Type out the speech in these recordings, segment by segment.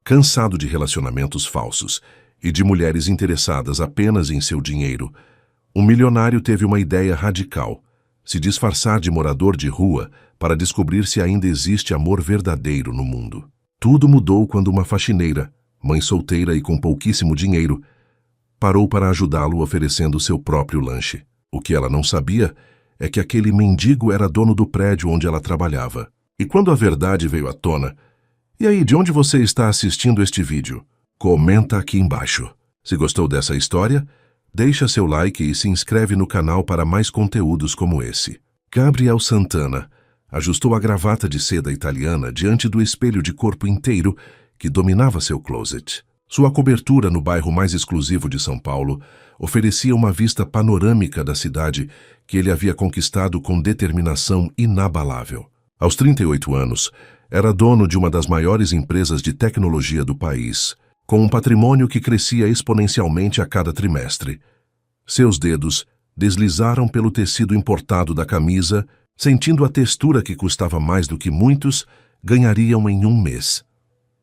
Cansado de relacionamentos falsos e de mulheres interessadas apenas em seu dinheiro, um milionário teve uma ideia radical: se disfarçar de morador de rua para descobrir se ainda existe amor verdadeiro no mundo. Tudo mudou quando uma faxineira, mãe solteira e com pouquíssimo dinheiro, parou para ajudá-lo oferecendo seu próprio lanche. O que ela não sabia é que aquele mendigo era dono do prédio onde ela trabalhava. E quando a verdade veio à tona: "E aí, de onde você está assistindo este vídeo? Comenta aqui embaixo." Se gostou dessa história, deixa seu like e se inscreve no canal para mais conteúdos como esse. Gabriel Santana ajustou a gravata de seda italiana diante do espelho de corpo inteiro que dominava seu closet. Sua cobertura no bairro mais exclusivo de São Paulo oferecia uma vista panorâmica da cidade que ele havia conquistado com determinação inabalável. Aos 38 anos, era dono de uma das maiores empresas de tecnologia do país, com um patrimônio que crescia exponencialmente a cada trimestre. Seus dedos deslizaram pelo tecido importado da camisa, sentindo a textura que custava mais do que muitos ganhariam em um mês.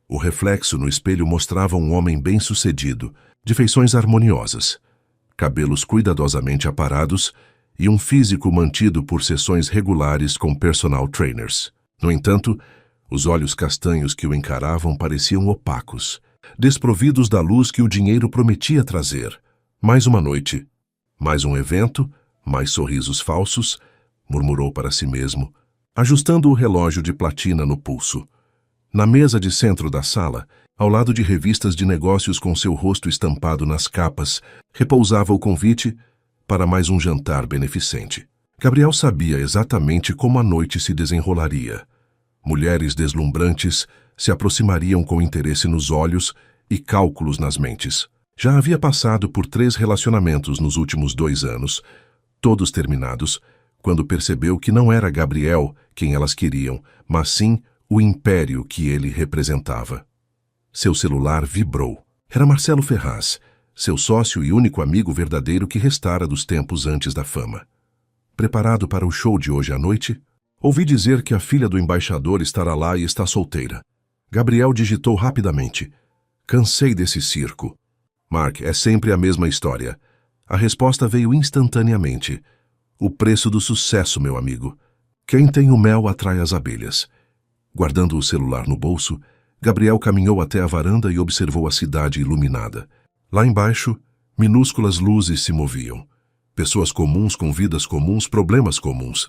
O reflexo no espelho mostrava um homem bem-sucedido, de feições harmoniosas, cabelos cuidadosamente aparados e um físico mantido por sessões regulares com personal trainers. No entanto, os olhos castanhos que o encaravam pareciam opacos, desprovidos da luz que o dinheiro prometia trazer. Mais uma noite, mais um evento, mais sorrisos falsos, murmurou para si mesmo, ajustando o relógio de platina no pulso. Na mesa de centro da sala, ao lado de revistas de negócios com seu rosto estampado nas capas, repousava o convite para mais um jantar beneficente. Gabriel sabia exatamente como a noite se desenrolaria. Mulheres deslumbrantes se aproximariam com interesse nos olhos e cálculos nas mentes. Já havia passado por 3 relacionamentos nos últimos 2 anos, todos terminados, quando percebeu que não era Gabriel quem elas queriam, mas sim o império que ele representava. Seu celular vibrou. Era Marcelo Ferraz, seu sócio e único amigo verdadeiro que restara dos tempos antes da fama. Preparado para o show de hoje à noite? Ouvi dizer que a filha do embaixador estará lá e está solteira. Gabriel digitou rapidamente. Cansei desse circo. Mark, é sempre a mesma história. A resposta veio instantaneamente. O preço do sucesso, meu amigo. Quem tem o mel atrai as abelhas. Guardando o celular no bolso, Gabriel caminhou até a varanda e observou a cidade iluminada. Lá embaixo, minúsculas luzes se moviam. Pessoas comuns com vidas comuns, problemas comuns.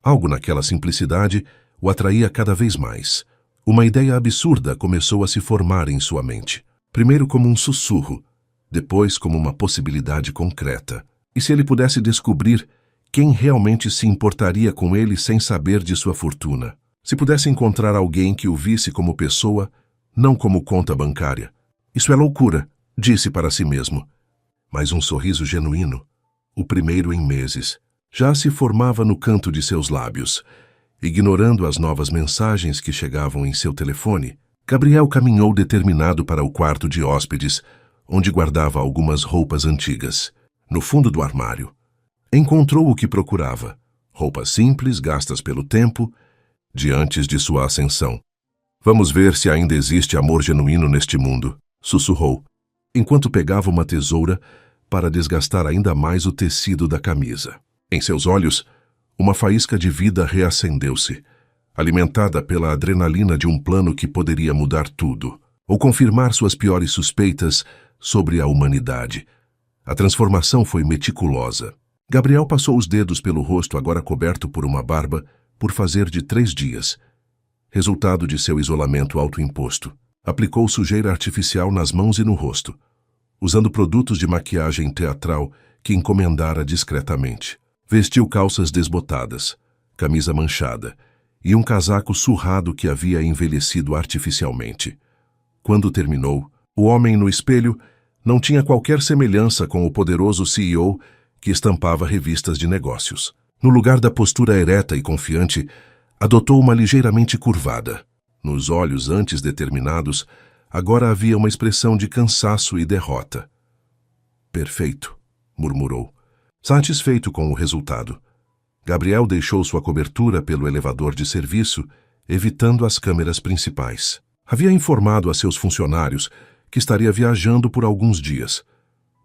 Algo naquela simplicidade o atraía cada vez mais. Uma ideia absurda começou a se formar em sua mente. Primeiro como um sussurro, depois como uma possibilidade concreta. E se ele pudesse descobrir quem realmente se importaria com ele sem saber de sua fortuna? Se pudesse encontrar alguém que o visse como pessoa, não como conta bancária. Isso é loucura, disse para si mesmo. Mas um sorriso genuíno, o primeiro em meses, já se formava no canto de seus lábios. Ignorando as novas mensagens que chegavam em seu telefone, Gabriel caminhou determinado para o quarto de hóspedes, onde guardava algumas roupas antigas. No fundo do armário, encontrou o que procurava. Roupas simples, gastas pelo tempo, de antes de sua ascensão. Vamos ver se ainda existe amor genuíno neste mundo, sussurrou, enquanto pegava uma tesoura para desgastar ainda mais o tecido da camisa. Em seus olhos, uma faísca de vida reacendeu-se, alimentada pela adrenalina de um plano que poderia mudar tudo, ou confirmar suas piores suspeitas sobre a humanidade. A transformação foi meticulosa. Gabriel passou os dedos pelo rosto agora coberto por uma barba, por fazer de 3 dias. Resultado de seu isolamento autoimposto. Aplicou sujeira artificial nas mãos e no rosto, usando produtos de maquiagem teatral que encomendara discretamente. Vestiu calças desbotadas, camisa manchada e um casaco surrado que havia envelhecido artificialmente. Quando terminou, o homem no espelho não tinha qualquer semelhança com o poderoso CEO que estampava revistas de negócios. No lugar da postura ereta e confiante, adotou uma ligeiramente curvada. Nos olhos antes determinados, agora havia uma expressão de cansaço e derrota. Perfeito, murmurou, satisfeito com o resultado. Gabriel deixou sua cobertura pelo elevador de serviço, evitando as câmeras principais. Havia informado a seus funcionários que estaria viajando por alguns dias,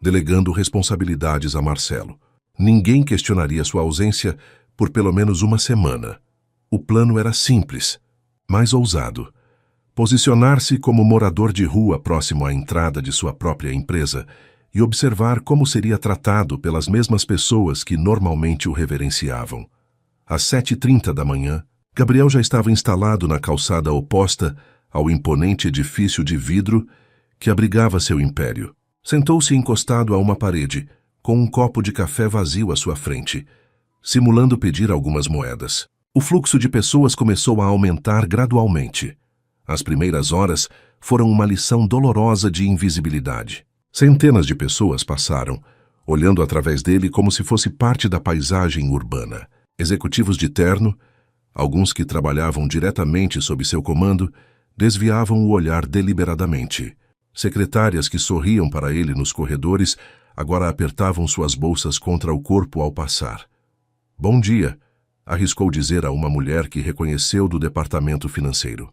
delegando responsabilidades a Marcelo. Ninguém questionaria sua ausência por pelo menos uma semana. O plano era simples, mas ousado. Posicionar-se como morador de rua próximo à entrada de sua própria empresa e observar como seria tratado pelas mesmas pessoas que normalmente o reverenciavam. Às 7h30 da manhã, Gabriel já estava instalado na calçada oposta ao imponente edifício de vidro que abrigava seu império. Sentou-se encostado a uma parede, com um copo de café vazio à sua frente, simulando pedir algumas moedas. O fluxo de pessoas começou a aumentar gradualmente. As primeiras horas foram uma lição dolorosa de invisibilidade. Centenas de pessoas passaram, olhando através dele como se fosse parte da paisagem urbana. Executivos de terno, alguns que trabalhavam diretamente sob seu comando, desviavam o olhar deliberadamente. Secretárias que sorriam para ele nos corredores agora apertavam suas bolsas contra o corpo ao passar. "Bom dia", arriscou dizer a uma mulher que reconheceu do departamento financeiro.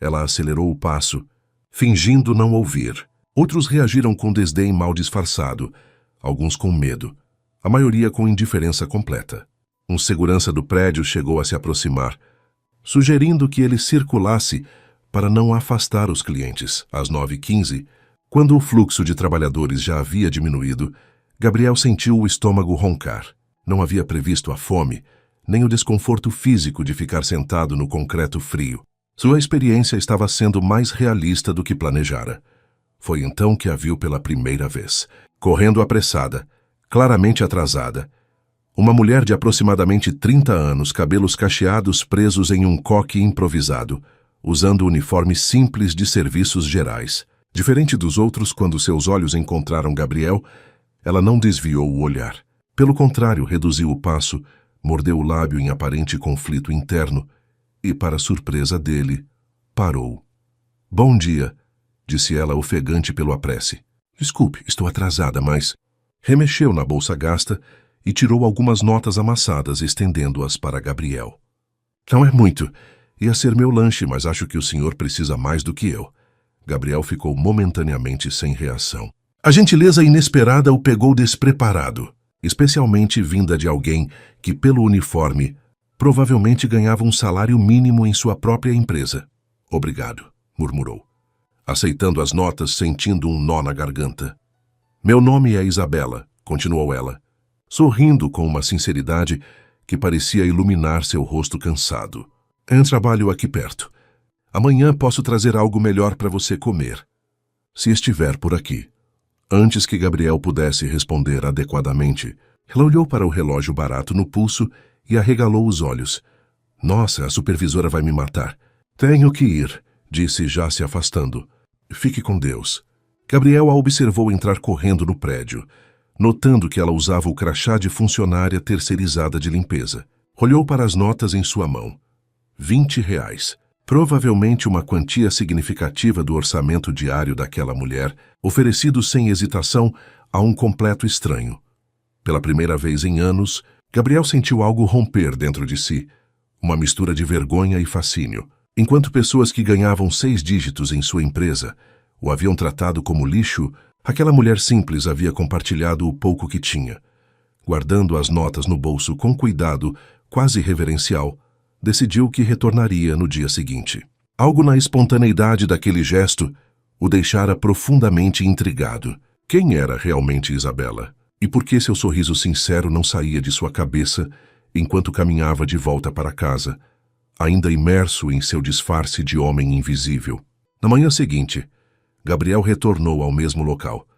Ela acelerou o passo, fingindo não ouvir. Outros reagiram com desdém mal disfarçado, alguns com medo, a maioria com indiferença completa. Um segurança do prédio chegou a se aproximar, sugerindo que ele circulasse para não afastar os clientes. Às 9h15, quando o fluxo de trabalhadores já havia diminuído, Gabriel sentiu o estômago roncar. Não havia previsto a fome, nem o desconforto físico de ficar sentado no concreto frio. Sua experiência estava sendo mais realista do que planejara. Foi então que a viu pela primeira vez. Correndo apressada, claramente atrasada, uma mulher de aproximadamente 30 anos, cabelos cacheados presos em um coque improvisado, usando uniforme simples de serviços gerais. Diferente dos outros, quando seus olhos encontraram Gabriel, ela não desviou o olhar. Pelo contrário, reduziu o passo, mordeu o lábio em aparente conflito interno e, para surpresa dele, parou. "Bom dia", disse ela, ofegante pelo apresse. "Desculpe, estou atrasada, mas..." Remexeu na bolsa gasta e tirou algumas notas amassadas, estendendo-as para Gabriel. "Não é muito. Ia ser meu lanche, mas acho que o senhor precisa mais do que eu." Gabriel ficou momentaneamente sem reação. A gentileza inesperada o pegou despreparado, especialmente vinda de alguém que, pelo uniforme, provavelmente ganhava um salário mínimo em sua própria empresa. "Obrigado", murmurou, aceitando as notas, sentindo um nó na garganta. "Meu nome é Isabela", continuou ela, sorrindo com uma sinceridade que parecia iluminar seu rosto cansado. "Trabalho aqui perto. Amanhã posso trazer algo melhor para você comer, se estiver por aqui." Antes que Gabriel pudesse responder adequadamente, ela olhou para o relógio barato no pulso e arregalou os olhos. "Nossa, a supervisora vai me matar." "Tenho que ir", disse, já se afastando. "Fique com Deus." Gabriel a observou entrar correndo no prédio, notando que ela usava o crachá de funcionária terceirizada de limpeza. Olhou para as notas em sua mão. R$20. Provavelmente uma quantia significativa do orçamento diário daquela mulher, oferecido sem hesitação a um completo estranho. Pela primeira vez em anos, Gabriel sentiu algo romper dentro de si, uma mistura de vergonha e fascínio. Enquanto pessoas que ganhavam 6 dígitos em sua empresa o haviam tratado como lixo, aquela mulher simples havia compartilhado o pouco que tinha. Guardando as notas no bolso com cuidado, quase reverencial, decidiu que retornaria no dia seguinte. Algo na espontaneidade daquele gesto o deixara profundamente intrigado. Quem era realmente Isabela? E por que seu sorriso sincero não saía de sua cabeça enquanto caminhava de volta para casa, ainda imerso em seu disfarce de homem invisível? Na manhã seguinte, Gabriel retornou ao mesmo local,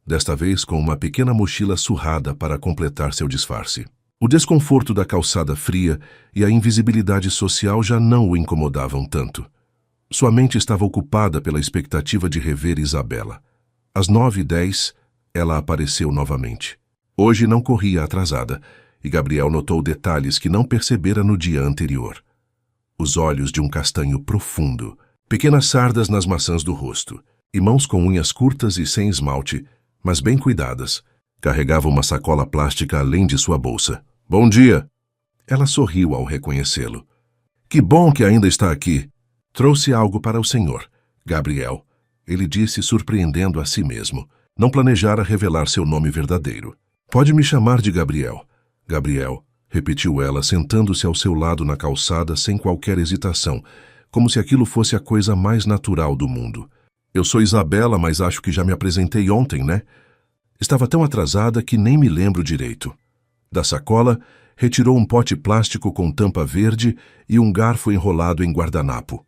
desta vez com uma pequena mochila surrada para completar seu disfarce. O desconforto da calçada fria e a invisibilidade social já não o incomodavam tanto. Sua mente estava ocupada pela expectativa de rever Isabela. Às 9h10, ela apareceu novamente. Hoje não corria atrasada, e Gabriel notou detalhes que não percebera no dia anterior. Os olhos de um castanho profundo, pequenas sardas nas maçãs do rosto, e mãos com unhas curtas e sem esmalte, mas bem cuidadas. Carregava uma sacola plástica além de sua bolsa. "Bom dia!" Ela sorriu ao reconhecê-lo. "Que bom que ainda está aqui. Trouxe algo para o senhor." Gabriel, ele disse, surpreendendo a si mesmo. Não planejara revelar seu nome verdadeiro. Pode me chamar de Gabriel. Gabriel, repetiu ela, sentando-se ao seu lado na calçada sem qualquer hesitação, como se aquilo fosse a coisa mais natural do mundo. Eu sou Isabela, mas acho que já me apresentei ontem, né? Estava tão atrasada que nem me lembro direito. Da sacola, retirou um pote plástico com tampa verde e um garfo enrolado em guardanapo.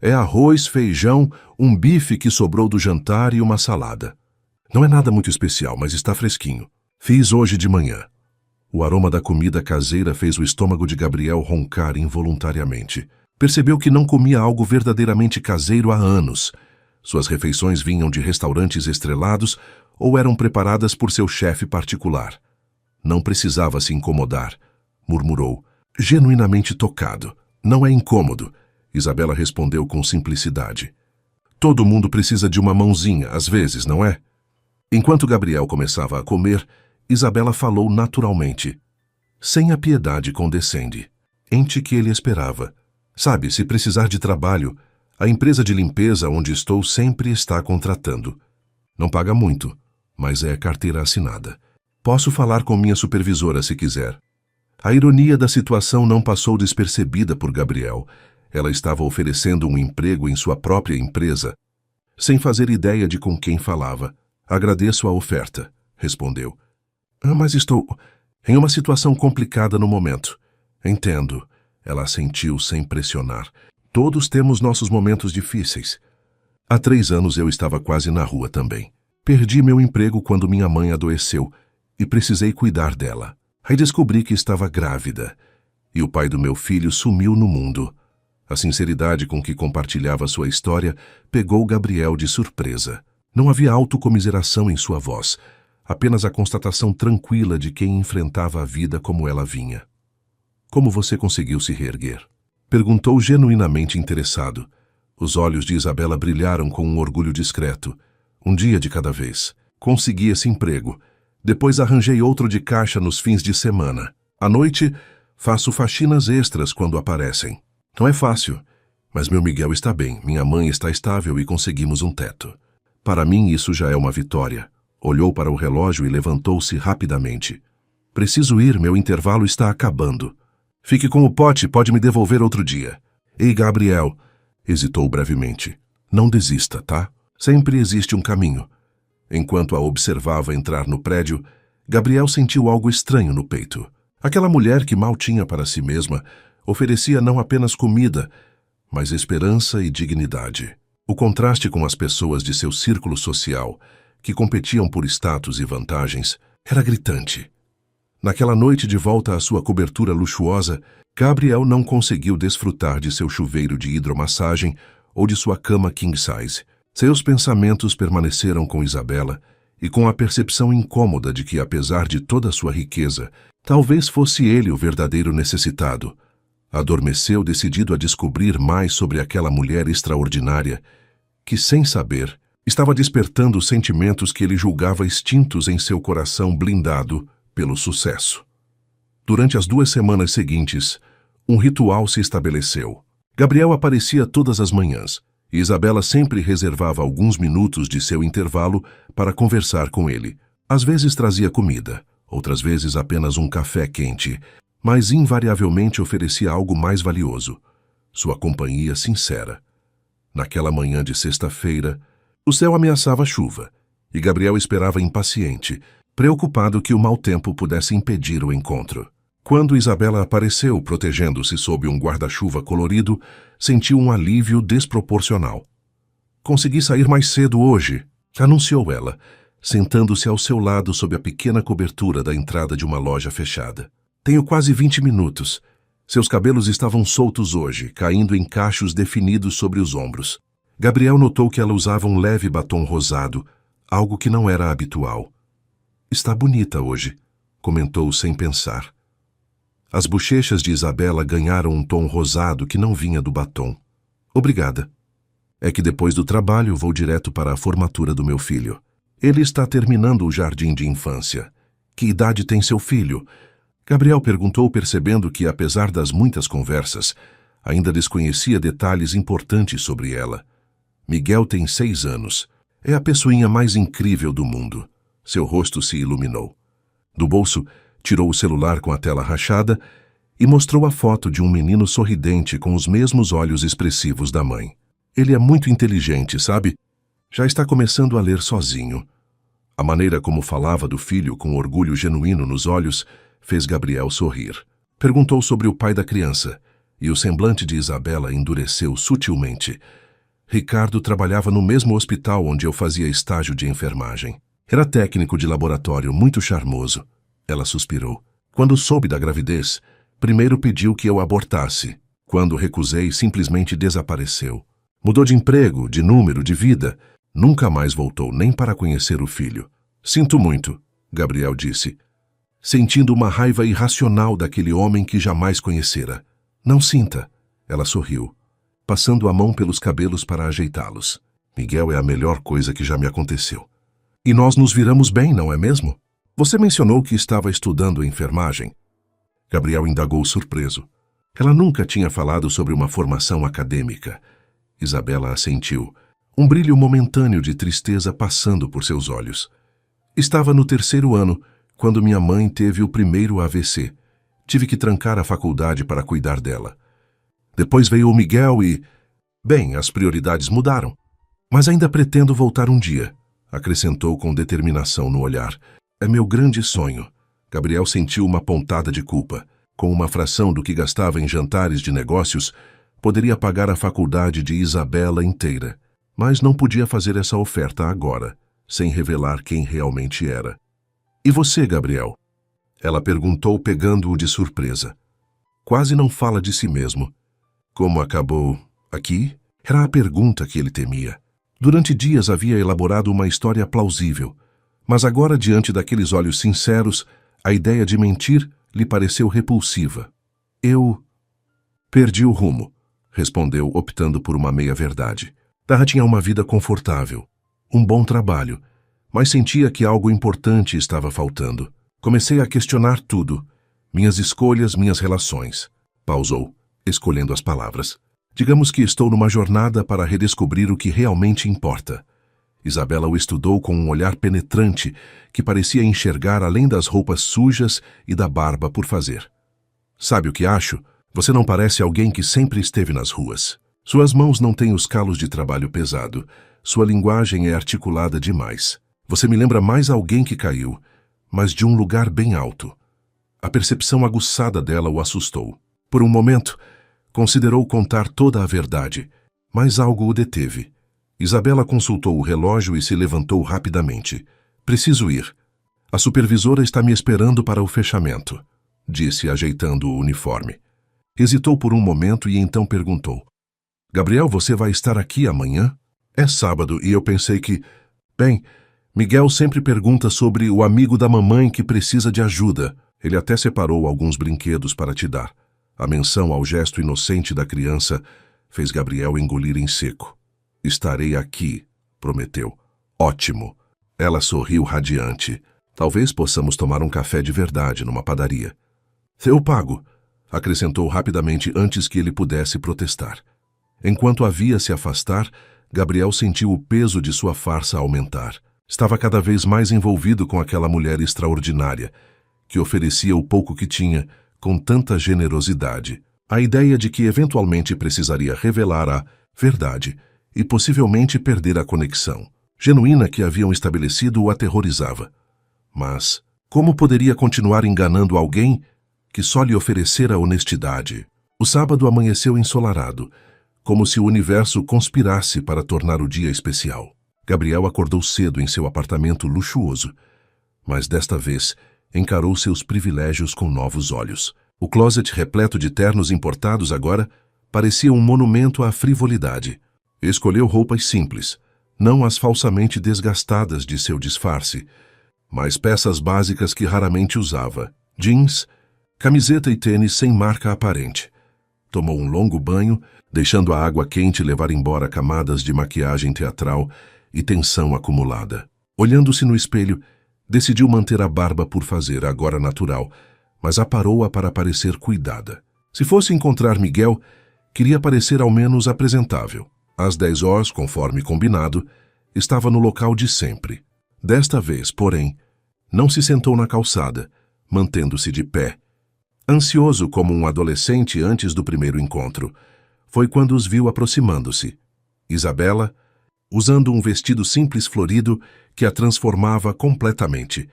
É arroz, feijão, um bife que sobrou do jantar e uma salada. Não é nada muito especial, mas está fresquinho. Fiz hoje de manhã. O aroma da comida caseira fez o estômago de Gabriel roncar involuntariamente. Percebeu que não comia algo verdadeiramente caseiro há anos. Suas refeições vinham de restaurantes estrelados ou eram preparadas por seu chefe particular. Não precisava se incomodar, murmurou, genuinamente tocado. Não é incômodo, Isabela respondeu com simplicidade. Todo mundo precisa de uma mãozinha, às vezes, não é? Enquanto Gabriel começava a comer, Isabela falou naturalmente. Sem a piedade condescende. Ente que ele esperava. Sabe, se precisar de trabalho, a empresa de limpeza onde estou sempre está contratando. Não paga muito, mas é carteira assinada. Posso falar com minha supervisora se quiser. A ironia da situação não passou despercebida por Gabriel. Ela estava oferecendo um emprego em sua própria empresa, sem fazer ideia de com quem falava. Agradeço a oferta, respondeu. Mas estou em uma situação complicada no momento. Entendo, ela assentiu sem pressionar. Todos temos nossos momentos difíceis. Há 3 anos eu estava quase na rua também. Perdi meu emprego quando minha mãe adoeceu e precisei cuidar dela. Aí descobri que estava grávida e o pai do meu filho sumiu no mundo. A sinceridade com que compartilhava sua história pegou Gabriel de surpresa. Não havia autocomiseração em sua voz, apenas a constatação tranquila de quem enfrentava a vida como ela vinha. Como você conseguiu se reerguer? Perguntou genuinamente interessado. Os olhos de Isabela brilharam com um orgulho discreto. Um dia de cada vez. Consegui esse emprego. Depois arranjei outro de caixa nos fins de semana. À noite, faço faxinas extras quando aparecem. Não é fácil, mas meu Miguel está bem, minha mãe está estável e conseguimos um teto. Para mim isso já é uma vitória. Olhou para o relógio e levantou-se rapidamente. Preciso ir, meu intervalo está acabando. Fique com o pote, pode me devolver outro dia. Ei, Gabriel, hesitou brevemente. Não desista, tá? Sempre existe um caminho. Enquanto a observava entrar no prédio, Gabriel sentiu algo estranho no peito. Aquela mulher que mal tinha para si mesma oferecia não apenas comida, mas esperança e dignidade. O contraste com as pessoas de seu círculo social, que competiam por status e vantagens, era gritante. Naquela noite de volta à sua cobertura luxuosa, Gabriel não conseguiu desfrutar de seu chuveiro de hidromassagem ou de sua cama king size. Seus pensamentos permaneceram com Isabela e com a percepção incômoda de que, apesar de toda a sua riqueza, talvez fosse ele o verdadeiro necessitado. Adormeceu decidido a descobrir mais sobre aquela mulher extraordinária que, sem saber, estava despertando sentimentos que ele julgava extintos em seu coração blindado pelo sucesso. Durante as 2 semanas seguintes, um ritual se estabeleceu. Gabriel aparecia todas as manhãs e Isabela sempre reservava alguns minutos de seu intervalo para conversar com ele. Às vezes trazia comida, outras vezes apenas um café quente, mas invariavelmente oferecia algo mais valioso, sua companhia sincera. Naquela manhã de sexta-feira, o céu ameaçava chuva, e Gabriel esperava impaciente, preocupado que o mau tempo pudesse impedir o encontro. Quando Isabela apareceu, protegendo-se sob um guarda-chuva colorido, sentiu um alívio desproporcional. Consegui sair mais cedo hoje, anunciou ela, sentando-se ao seu lado sob a pequena cobertura da entrada de uma loja fechada. Tenho quase 20 minutos. Seus cabelos estavam soltos hoje, caindo em cachos definidos sobre os ombros. Gabriel notou que ela usava um leve batom rosado, algo que não era habitual. Está bonita hoje, comentou sem pensar. As bochechas de Isabela ganharam um tom rosado que não vinha do batom. Obrigada. É que depois do trabalho vou direto para a formatura do meu filho. Ele está terminando o jardim de infância. Que idade tem seu filho? Gabriel perguntou, percebendo que, apesar das muitas conversas, ainda desconhecia detalhes importantes sobre ela. Miguel tem 6 anos. É a pessoinha mais incrível do mundo. Seu rosto se iluminou. Do bolso, tirou o celular com a tela rachada e mostrou a foto de um menino sorridente com os mesmos olhos expressivos da mãe. Ele é muito inteligente, sabe? Já está começando a ler sozinho. A maneira como falava do filho com orgulho genuíno nos olhos fez Gabriel sorrir. Perguntou sobre o pai da criança e o semblante de Isabela endureceu sutilmente. Ricardo trabalhava no mesmo hospital onde eu fazia estágio de enfermagem. Era técnico de laboratório muito charmoso. Ela suspirou. Quando soube da gravidez, primeiro pediu que eu abortasse. Quando recusei, simplesmente desapareceu. Mudou de emprego, de número, de vida. Nunca mais voltou nem para conhecer o filho. Sinto muito, Gabriel disse, sentindo uma raiva irracional daquele homem que jamais conhecera. Não sinta, ela sorriu, passando a mão pelos cabelos para ajeitá-los. Miguel é a melhor coisa que já me aconteceu. E nós nos viramos bem, não é mesmo? Você mencionou que estava estudando enfermagem. Gabriel indagou surpreso. Ela nunca tinha falado sobre uma formação acadêmica. Isabela assentiu, um brilho momentâneo de tristeza passando por seus olhos. Estava no 3º ano, quando minha mãe teve o primeiro AVC. Tive que trancar a faculdade para cuidar dela. Depois veio o Miguel e... Bem, as prioridades mudaram. Mas ainda pretendo voltar um dia, acrescentou com determinação no olhar. É meu grande sonho. Gabriel sentiu uma pontada de culpa. Com uma fração do que gastava em jantares de negócios, poderia pagar a faculdade de Isabela inteira. Mas não podia fazer essa oferta agora, sem revelar quem realmente era. E você, Gabriel? Ela perguntou, pegando-o de surpresa. Quase não fala de si mesmo. Como acabou aqui? Era a pergunta que ele temia. Durante dias havia elaborado uma história plausível, mas agora, diante daqueles olhos sinceros, a ideia de mentir lhe pareceu repulsiva. Eu perdi o rumo, respondeu, optando por uma meia-verdade. Darra tinha uma vida confortável, um bom trabalho, mas sentia que algo importante estava faltando. Comecei a questionar tudo, minhas escolhas, minhas relações. Pausou, escolhendo as palavras. Digamos que estou numa jornada para redescobrir o que realmente importa. Isabela o estudou com um olhar penetrante que parecia enxergar além das roupas sujas e da barba por fazer. Sabe o que acho? Você não parece alguém que sempre esteve nas ruas. Suas mãos não têm os calos de trabalho pesado. Sua linguagem é articulada demais. Você me lembra mais alguém que caiu, mas de um lugar bem alto. A percepção aguçada dela o assustou. Por um momento, considerou contar toda a verdade, mas algo o deteve. Isabela consultou o relógio e se levantou rapidamente. Preciso ir. A supervisora está me esperando para o fechamento, disse, ajeitando o uniforme. Hesitou por um momento e então perguntou. Gabriel, você vai estar aqui amanhã? É sábado e eu pensei que... Bem, Miguel sempre pergunta sobre o amigo da mamãe que precisa de ajuda. Ele até separou alguns brinquedos para te dar. A menção ao gesto inocente da criança fez Gabriel engolir em seco. Estarei aqui, prometeu. Ótimo. Ela sorriu radiante. Talvez possamos tomar um café de verdade numa padaria. Eu pago, acrescentou rapidamente antes que ele pudesse protestar. Enquanto a via se afastar, Gabriel sentiu o peso de sua farsa aumentar. Estava cada vez mais envolvido com aquela mulher extraordinária, que oferecia o pouco que tinha, com tanta generosidade. A ideia de que eventualmente precisaria revelar a verdade e possivelmente perder a conexão genuína que haviam estabelecido o aterrorizava. Mas como poderia continuar enganando alguém que só lhe oferecera honestidade? O sábado amanheceu ensolarado, como se o universo conspirasse para tornar o dia especial. Gabriel acordou cedo em seu apartamento luxuoso, mas desta vez encarou seus privilégios com novos olhos. O closet repleto de ternos importados agora parecia um monumento à frivolidade. Escolheu roupas simples, não as falsamente desgastadas de seu disfarce, mas peças básicas que raramente usava. Jeans, camiseta e tênis sem marca aparente. Tomou um longo banho, deixando a água quente levar embora camadas de maquiagem teatral e tensão acumulada. Olhando-se no espelho, decidiu manter a barba por fazer, agora natural, mas aparou-a para parecer cuidada. Se fosse encontrar Miguel, queria parecer ao menos apresentável. Às 10 horas, conforme combinado, estava no local de sempre. Desta vez, porém, não se sentou na calçada, mantendo-se de pé. Ansioso como um adolescente antes do primeiro encontro, foi quando os viu aproximando-se. Isabela, usando um vestido simples florido que a transformava completamente,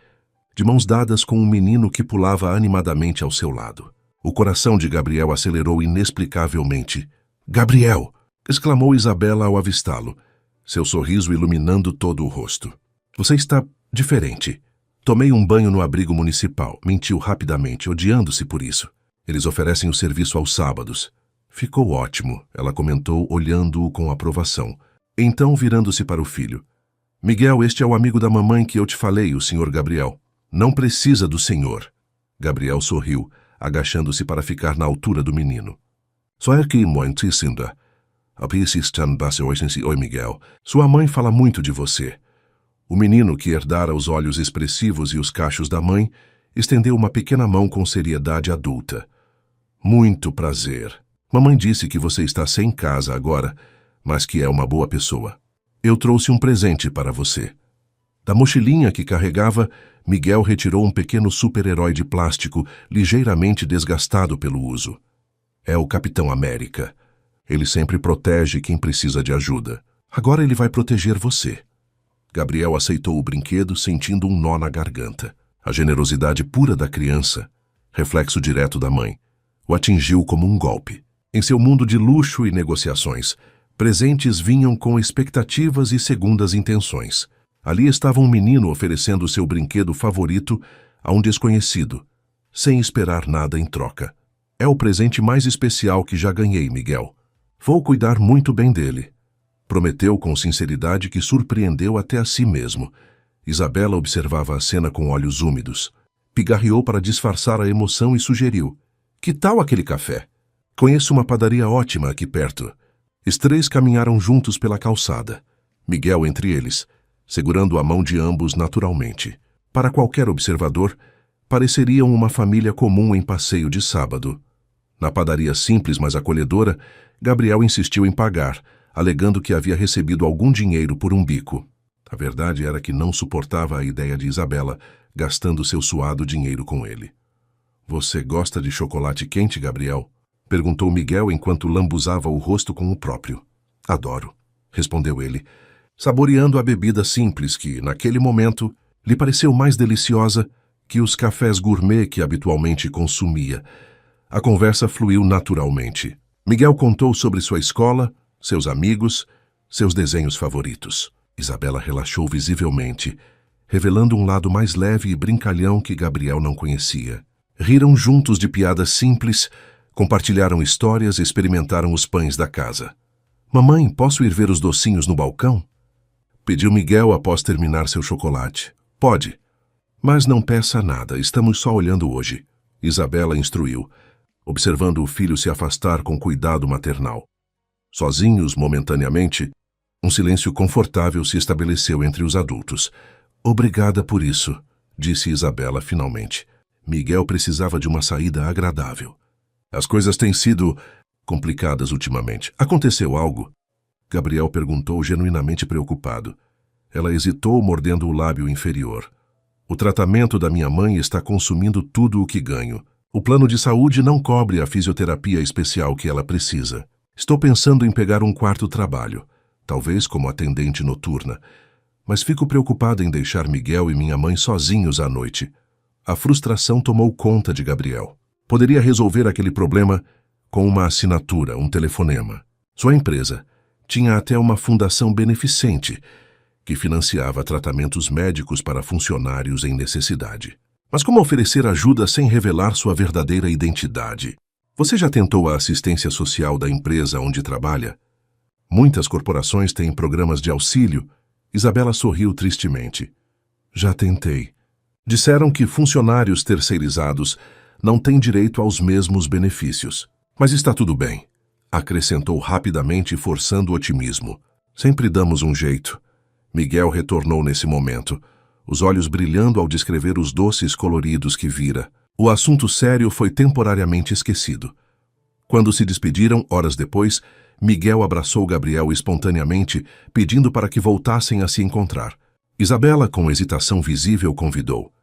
de mãos dadas com um menino que pulava animadamente ao seu lado. O coração de Gabriel acelerou inexplicavelmente. "Gabriel!" exclamou Isabela ao avistá-lo, seu sorriso iluminando todo o rosto. "Você está diferente." "Tomei um banho no abrigo municipal", mentiu rapidamente, odiando-se por isso. "Eles oferecem o serviço aos sábados." "Ficou ótimo", ela comentou, olhando-o com aprovação. Então, virando-se para o filho. "Miguel, este é o amigo da mamãe que eu te falei, o Sr. Gabriel." "Não precisa do senhor." Gabriel sorriu, agachando-se para ficar na altura do menino. "Só é que muitíssimo. Oi, Miguel. Sua mãe fala muito de você." O menino, que herdara os olhos expressivos e os cachos da mãe, estendeu uma pequena mão com seriedade adulta. "Muito prazer. Mamãe disse que você está sem casa agora, mas que é uma boa pessoa. Eu trouxe um presente para você." Da mochilinha que carregava, Miguel retirou um pequeno super-herói de plástico ligeiramente desgastado pelo uso. "É o Capitão América. Ele sempre protege quem precisa de ajuda. Agora ele vai proteger você." Gabriel aceitou o brinquedo, sentindo um nó na garganta. A generosidade pura da criança, reflexo direto da mãe, o atingiu como um golpe. Em seu mundo de luxo e negociações, presentes vinham com expectativas e segundas intenções. Ali estava um menino oferecendo seu brinquedo favorito a um desconhecido, sem esperar nada em troca. "É o presente mais especial que já ganhei, Miguel. Vou cuidar muito bem dele." Prometeu com sinceridade que surpreendeu até a si mesmo. Isabela observava a cena com olhos úmidos. Pigarreou para disfarçar a emoção e sugeriu: "Que tal aquele café? Conheço uma padaria ótima aqui perto." Os três caminharam juntos pela calçada, Miguel entre eles, segurando a mão de ambos naturalmente. Para qualquer observador, pareceriam uma família comum em passeio de sábado. Na padaria simples, mas acolhedora, Gabriel insistiu em pagar, alegando que havia recebido algum dinheiro por um bico. A verdade era que não suportava a ideia de Isabela gastando seu suado dinheiro com ele. "Você gosta de chocolate quente, Gabriel?" perguntou Miguel enquanto lambuzava o rosto com o próprio. "Adoro", respondeu ele, saboreando a bebida simples que, naquele momento, lhe pareceu mais deliciosa que os cafés gourmet que habitualmente consumia. A conversa fluiu naturalmente. Miguel contou sobre sua escola, seus amigos, seus desenhos favoritos. Isabela relaxou visivelmente, revelando um lado mais leve e brincalhão que Gabriel não conhecia. Riram juntos de piadas simples, compartilharam histórias e experimentaram os pães da casa. "Mamãe, posso ir ver os docinhos no balcão?" pediu Miguel após terminar seu chocolate. "Pode, mas não peça nada, estamos só olhando hoje", Isabela instruiu, observando o filho se afastar com cuidado maternal. Sozinhos, momentaneamente, um silêncio confortável se estabeleceu entre os adultos. "Obrigada por isso", disse Isabela finalmente. Miguel precisava de uma saída agradável. "As coisas têm sido complicadas ultimamente. Aconteceu algo?" Gabriel perguntou, genuinamente preocupado. Ela hesitou, mordendo o lábio inferior. "O tratamento da minha mãe está consumindo tudo o que ganho. O plano de saúde não cobre a fisioterapia especial que ela precisa. Estou pensando em pegar um quarto trabalho, talvez como atendente noturna, mas fico preocupada em deixar Miguel e minha mãe sozinhos à noite." A frustração tomou conta de Gabriel. Poderia resolver aquele problema com uma assinatura, um telefonema. Sua empresa tinha até uma fundação beneficente que financiava tratamentos médicos para funcionários em necessidade. Mas como oferecer ajuda sem revelar sua verdadeira identidade? "Você já tentou a assistência social da empresa onde trabalha? Muitas corporações têm programas de auxílio." Isabela sorriu tristemente. "Já tentei. Disseram que funcionários terceirizados não têm direito aos mesmos benefícios. Mas está tudo bem", acrescentou rapidamente, forçando o otimismo. "Sempre damos um jeito." Miguel retornou nesse momento, os olhos brilhando ao descrever os doces coloridos que vira. O assunto sério foi temporariamente esquecido. Quando se despediram, horas depois, Miguel abraçou Gabriel espontaneamente, pedindo para que voltassem a se encontrar. Isabela, com hesitação visível, convidou.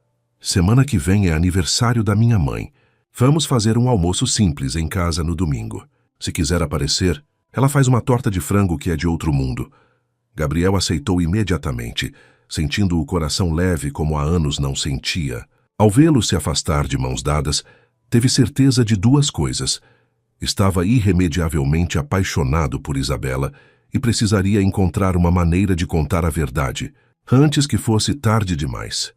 Semana que vem é aniversário da minha mãe. Vamos fazer um almoço simples em casa no domingo. Se quiser aparecer, ela faz uma torta de frango que é de outro mundo. Gabriel aceitou imediatamente, sentindo o coração leve como há anos não sentia. Ao vê-lo se afastar de mãos dadas, teve certeza de duas coisas. Estava irremediavelmente apaixonado por Isabela e precisaria encontrar uma maneira de contar a verdade, antes que fosse tarde demais.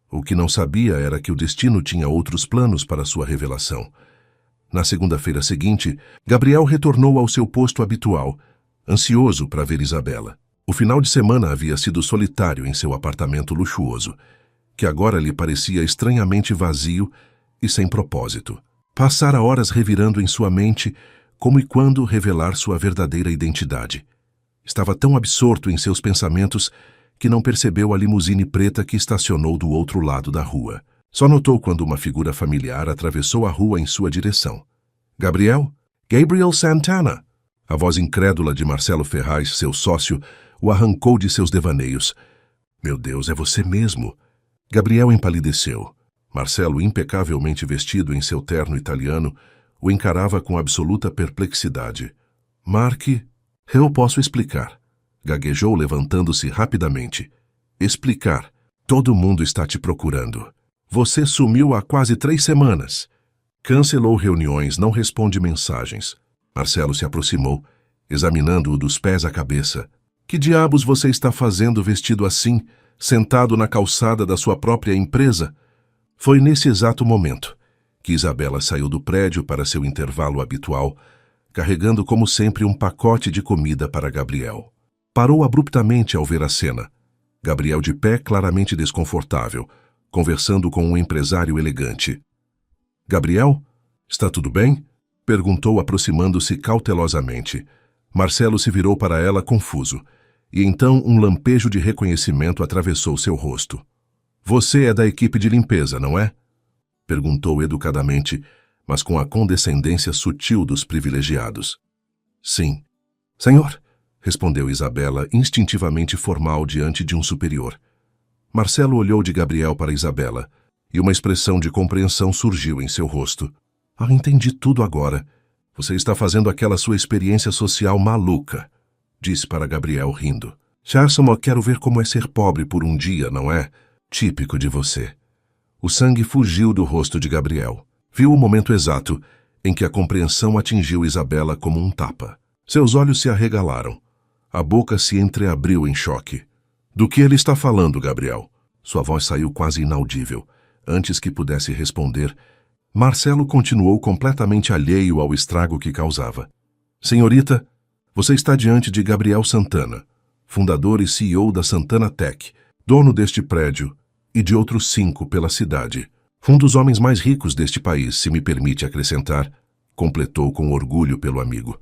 O que não sabia era que o destino tinha outros planos para sua revelação. Na segunda-feira seguinte, Gabriel retornou ao seu posto habitual, ansioso para ver Isabela. O final de semana havia sido solitário em seu apartamento luxuoso, que agora lhe parecia estranhamente vazio e sem propósito. Passara horas revirando em sua mente como e quando revelar sua verdadeira identidade. Estava tão absorto em seus pensamentos que não percebeu a limusine preta que estacionou do outro lado da rua. Só notou quando uma figura familiar atravessou a rua em sua direção. Gabriel? Gabriel Santana! A voz incrédula de Marcelo Ferraz, seu sócio, o arrancou de seus devaneios. Meu Deus, é você mesmo! Gabriel empalideceu. Marcelo, impecavelmente vestido em seu terno italiano, o encarava com absoluta perplexidade. Mark, eu posso explicar. Gaguejou levantando-se rapidamente. Explicar. Todo mundo está te procurando. Você sumiu há quase 3 semanas. Cancelou reuniões, não responde mensagens. Marcelo se aproximou, examinando-o dos pés à cabeça. Que diabos você está fazendo vestido assim, sentado na calçada da sua própria empresa? Foi nesse exato momento que Isabela saiu do prédio para seu intervalo habitual, carregando como sempre um pacote de comida para Gabriel. Parou abruptamente ao ver a cena. Gabriel de pé, claramente desconfortável, conversando com um empresário elegante. Gabriel, está tudo bem? Perguntou, aproximando-se cautelosamente. Marcelo se virou para ela confuso, e então um lampejo de reconhecimento atravessou seu rosto. Você é da equipe de limpeza, não é? Perguntou educadamente, mas com a condescendência sutil dos privilegiados. Sim. Senhor, respondeu Isabela, instintivamente formal diante de um superior. Marcelo olhou de Gabriel para Isabela, e uma expressão de compreensão surgiu em seu rosto. Ah, entendi tudo agora. Você está fazendo aquela sua experiência social maluca, disse para Gabriel, rindo. Charsamo, quero ver como é ser pobre por um dia, não é? Típico de você. O sangue fugiu do rosto de Gabriel. Viu o momento exato em que a compreensão atingiu Isabela como um tapa. Seus olhos se arregalaram. A boca se entreabriu em choque. Do que ele está falando, Gabriel? Sua voz saiu quase inaudível. Antes que pudesse responder, Marcelo continuou completamente alheio ao estrago que causava. Senhorita, você está diante de Gabriel Santana, fundador e CEO da Santana Tech, dono deste prédio e de outros 5 pela cidade. Um dos homens mais ricos deste país, se me permite acrescentar, completou com orgulho pelo amigo.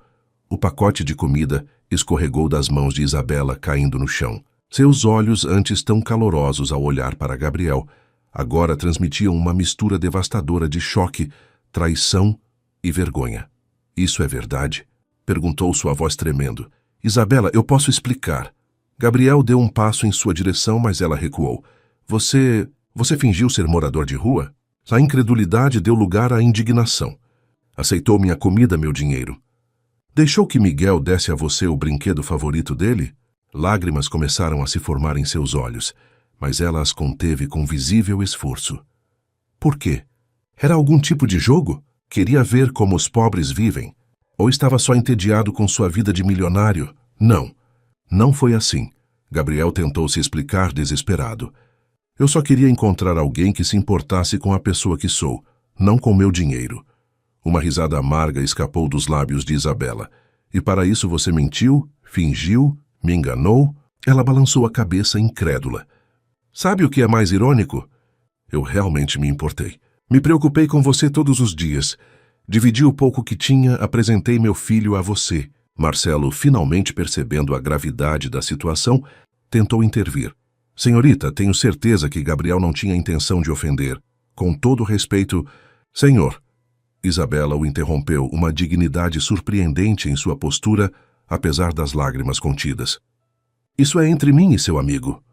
O pacote de comida escorregou das mãos de Isabela, caindo no chão. Seus olhos, antes tão calorosos ao olhar para Gabriel, agora transmitiam uma mistura devastadora de choque, traição e vergonha. Isso é verdade? Perguntou sua voz tremendo. Isabela, eu posso explicar. Gabriel deu um passo em sua direção, mas ela recuou. Você fingiu ser morador de rua? A incredulidade deu lugar à indignação. Aceitou minha comida, meu dinheiro. Deixou que Miguel desse a você o brinquedo favorito dele? Lágrimas começaram a se formar em seus olhos, mas ela as conteve com visível esforço. Por quê? Era algum tipo de jogo? Queria ver como os pobres vivem? Ou estava só entediado com sua vida de milionário? Não. Não foi assim. Gabriel tentou se explicar desesperado. Eu só queria encontrar alguém que se importasse com a pessoa que sou, não com meu dinheiro. Uma risada amarga escapou dos lábios de Isabela. E para isso você mentiu, fingiu, me enganou? Ela balançou a cabeça incrédula. Sabe o que é mais irônico? Eu realmente me importei. Me preocupei com você todos os dias. Dividi o pouco que tinha, apresentei meu filho a você. Marcelo, finalmente percebendo a gravidade da situação, tentou intervir. Senhorita, tenho certeza que Gabriel não tinha intenção de ofender. Com todo respeito, senhor, Isabela o interrompeu, uma dignidade surpreendente em sua postura, apesar das lágrimas contidas. Isso é entre mim e seu amigo.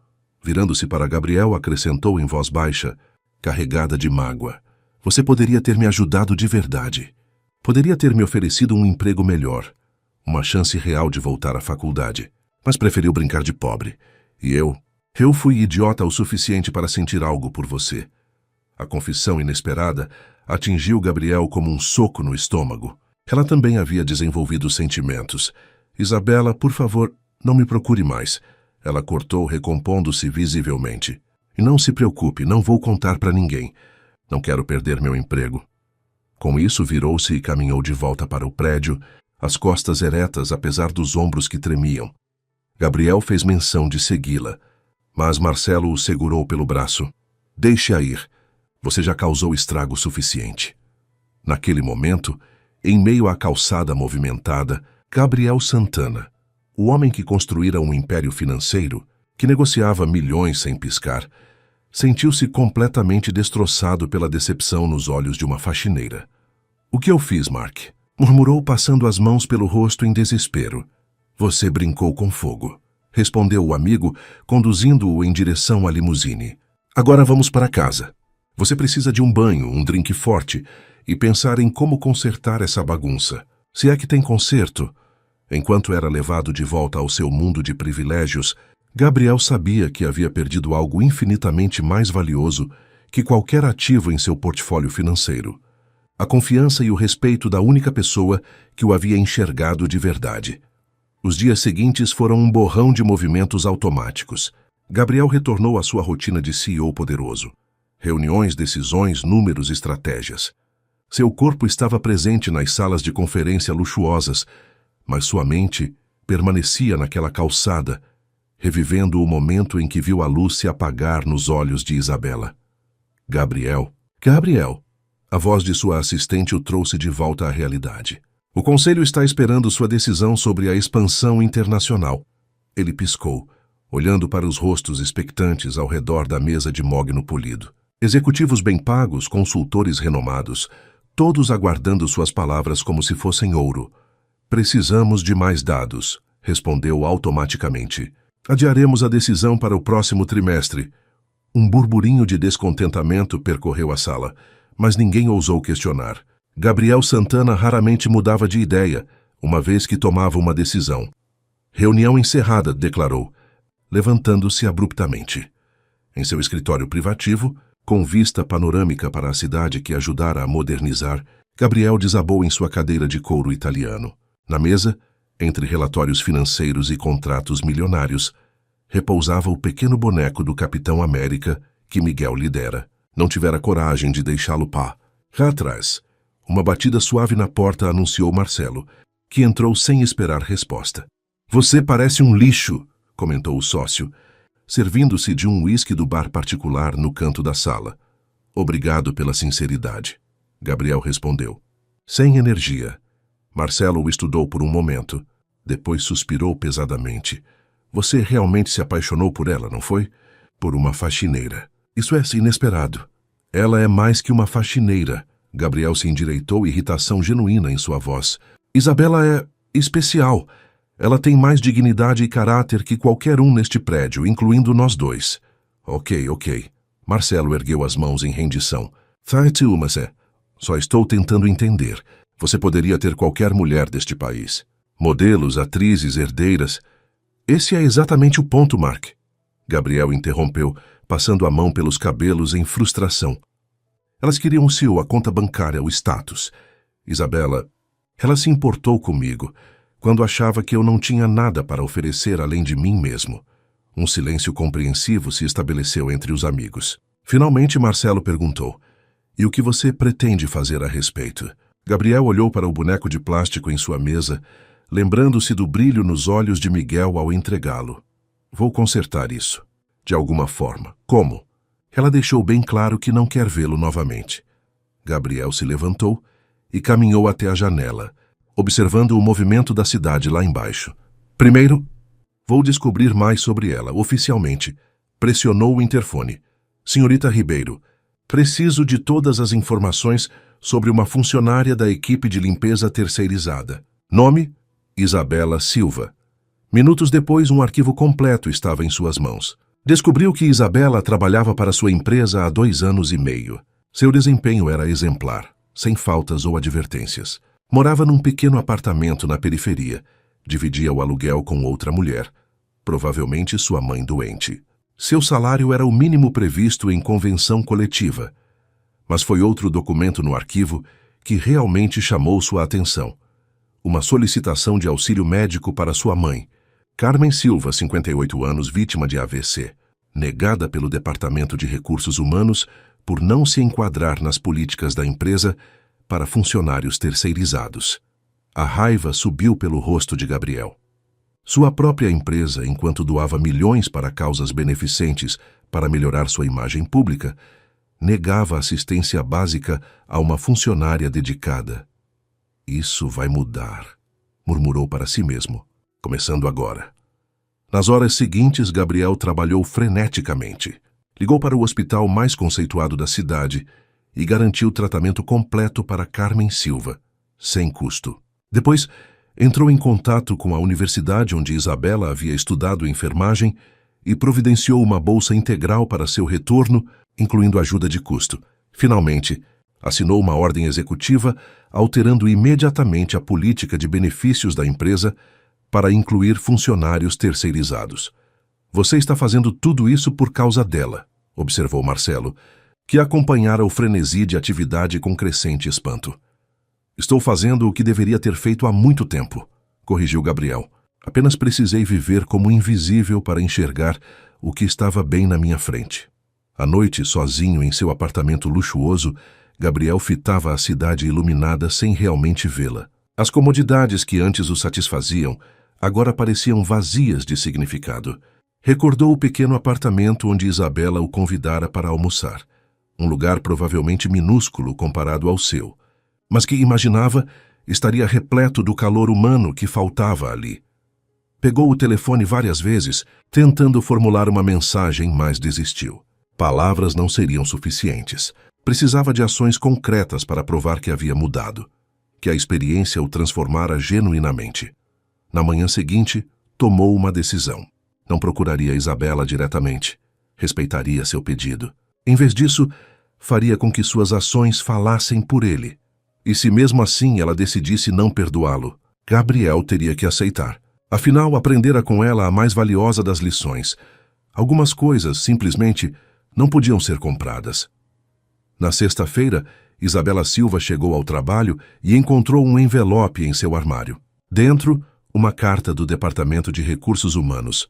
Virando-se para Gabriel, acrescentou em voz baixa, carregada de mágoa. Você poderia ter me ajudado de verdade. Poderia ter me oferecido um emprego melhor, uma chance real de voltar à faculdade. Mas preferiu brincar de pobre. E eu fui idiota o suficiente para sentir algo por você. A confissão inesperada atingiu Gabriel como um soco no estômago. Ela também havia desenvolvido sentimentos. Isabela, por favor, não me procure mais. Ela cortou, recompondo-se visivelmente. E não se preocupe, não vou contar para ninguém. Não quero perder meu emprego. Com isso, virou-se e caminhou de volta para o prédio, as costas eretas apesar dos ombros que tremiam. Gabriel fez menção de segui-la, mas Marcelo o segurou pelo braço. Deixe-a ir. Você já causou estrago suficiente. Naquele momento, em meio à calçada movimentada, Gabriel Santana, o homem que construíra um império financeiro, que negociava milhões sem piscar, sentiu-se completamente destroçado pela decepção nos olhos de uma faxineira. O que eu fiz, Mark? Murmurou, passando as mãos pelo rosto em desespero. Você brincou com fogo, respondeu o amigo, conduzindo-o em direção à limusine. Agora vamos para casa. Você precisa de um banho, um drink forte e pensar em como consertar essa bagunça. Se é que tem conserto. Enquanto era levado de volta ao seu mundo de privilégios, Gabriel sabia que havia perdido algo infinitamente mais valioso que qualquer ativo em seu portfólio financeiro. A confiança e o respeito da única pessoa que o havia enxergado de verdade. Os dias seguintes foram um borrão de movimentos automáticos. Gabriel retornou à sua rotina de CEO poderoso. Reuniões, decisões, números, estratégias. Seu corpo estava presente nas salas de conferência luxuosas, mas sua mente permanecia naquela calçada, revivendo o momento em que viu a luz se apagar nos olhos de Isabela. Gabriel. A voz de sua assistente o trouxe de volta à realidade. O conselho está esperando sua decisão sobre a expansão internacional. Ele piscou, olhando para os rostos expectantes ao redor da mesa de mogno polido. Executivos bem pagos, consultores renomados, todos aguardando suas palavras como se fossem ouro. Precisamos de mais dados, respondeu automaticamente. Adiaremos a decisão para o próximo trimestre. Um burburinho de descontentamento percorreu a sala, mas ninguém ousou questionar. Gabriel Santana raramente mudava de ideia, uma vez que tomava uma decisão. Reunião encerrada, declarou, levantando-se abruptamente. Em seu escritório privativo, com vista panorâmica para a cidade que ajudara a modernizar, Gabriel desabou em sua cadeira de couro italiano. Na mesa, entre relatórios financeiros e contratos milionários, repousava o pequeno boneco do Capitão América que Miguel lhe dera. Não tivera coragem de deixá-lo pá. Cá atrás, uma batida suave na porta anunciou Marcelo, que entrou sem esperar resposta. Você parece um lixo, comentou o sócio, servindo-se de um uísque do bar particular no canto da sala. Obrigado pela sinceridade, Gabriel respondeu. Sem energia. Marcelo o estudou por um momento. Depois suspirou pesadamente. Você realmente se apaixonou por ela, não foi? Por uma faxineira. Isso é inesperado. Ela é mais que uma faxineira. Gabriel se endireitou, irritação genuína em sua voz. Isabela é especial. Ela tem mais dignidade e caráter que qualquer um neste prédio, incluindo nós dois. Ok. Marcelo ergueu as mãos em rendição. Só estou tentando entender. Você poderia ter qualquer mulher deste país. Modelos, atrizes, herdeiras. Esse é exatamente o ponto, Mark. Gabriel interrompeu, passando a mão pelos cabelos em frustração. Elas queriam o CEO, a conta bancária, o status. Isabela, ela se importou comigo, quando achava que eu não tinha nada para oferecer além de mim mesmo. Um silêncio compreensivo se estabeleceu entre os amigos. Finalmente, Marcelo perguntou, e o que você pretende fazer a respeito? Gabriel olhou para o boneco de plástico em sua mesa, lembrando-se do brilho nos olhos de Miguel ao entregá-lo. Vou consertar isso. De alguma forma. Como? Ela deixou bem claro que não quer vê-lo novamente. Gabriel se levantou e caminhou até a janela, observando o movimento da cidade lá embaixo. Primeiro, vou descobrir mais sobre ela, oficialmente. Pressionou o interfone. Senhorita Ribeiro, Preciso de todas as informações sobre uma funcionária da equipe de limpeza terceirizada. Nome: Isabela Silva. Minutos depois, um arquivo completo estava em suas mãos. Descobriu que Isabela trabalhava para sua empresa há 2 anos e meio. Seu desempenho era exemplar, sem faltas ou advertências. Morava num pequeno apartamento na periferia. Dividia o aluguel com outra mulher, provavelmente sua mãe doente. Seu salário era o mínimo previsto em convenção coletiva. Mas foi outro documento no arquivo que realmente chamou sua atenção. Uma solicitação de auxílio médico para sua mãe, Carmen Silva, 58 anos, vítima de AVC, negada pelo Departamento de Recursos Humanos por não se enquadrar nas políticas da empresa para funcionários terceirizados. A raiva subiu pelo rosto de Gabriel. Sua própria empresa, enquanto doava milhões para causas beneficentes para melhorar sua imagem pública, negava assistência básica a uma funcionária dedicada. Isso vai mudar, murmurou para si mesmo, começando agora. Nas horas seguintes, Gabriel trabalhou freneticamente. Ligou para o hospital mais conceituado da cidade e garantiu tratamento completo para Carmen Silva, sem custo. Depois, entrou em contato com a universidade onde Isabela havia estudado enfermagem e providenciou uma bolsa integral para seu retorno, incluindo ajuda de custo. Finalmente, assinou uma ordem executiva alterando imediatamente a política de benefícios da empresa para incluir funcionários terceirizados. Você está fazendo tudo isso por causa dela, observou Marcelo, que acompanhara o frenesi de atividade com crescente espanto. Estou fazendo o que deveria ter feito há muito tempo, corrigiu Gabriel. Apenas precisei viver como invisível para enxergar o que estava bem na minha frente. À noite, sozinho em seu apartamento luxuoso, Gabriel fitava a cidade iluminada sem realmente vê-la. As comodidades que antes o satisfaziam agora pareciam vazias de significado. Recordou o pequeno apartamento onde Isabela o convidara para almoçar. Um lugar provavelmente minúsculo comparado ao seu, mas que imaginava estaria repleto do calor humano que faltava ali. Pegou o telefone várias vezes, tentando formular uma mensagem, mas desistiu. Palavras não seriam suficientes. Precisava de ações concretas para provar que havia mudado, que a experiência o transformara genuinamente. Na manhã seguinte, tomou uma decisão. Não procuraria Isabela diretamente. Respeitaria seu pedido. Em vez disso, faria com que suas ações falassem por ele. E se mesmo assim ela decidisse não perdoá-lo, Gabriel teria que aceitar. Afinal, aprendera com ela a mais valiosa das lições. Algumas coisas, simplesmente, não podiam ser compradas. Na sexta-feira, Isabela Silva chegou ao trabalho e encontrou um envelope em seu armário. Dentro, uma carta do Departamento de Recursos Humanos,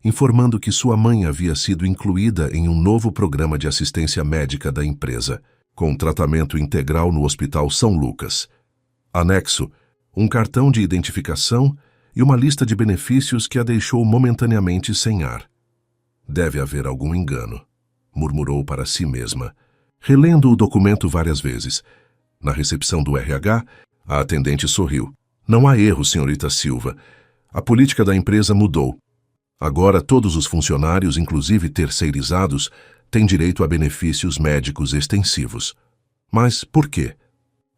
informando que sua mãe havia sido incluída em um novo programa de assistência médica da empresa, com tratamento integral no Hospital São Lucas. Anexo, um cartão de identificação e uma lista de benefícios que a deixou momentaneamente sem ar. Deve haver algum engano, murmurou para si mesma, relendo o documento várias vezes. Na recepção do RH, a atendente sorriu. Não há erro, senhorita Silva. A política da empresa mudou. Agora todos os funcionários, inclusive terceirizados, têm direito a benefícios médicos extensivos. Mas por quê?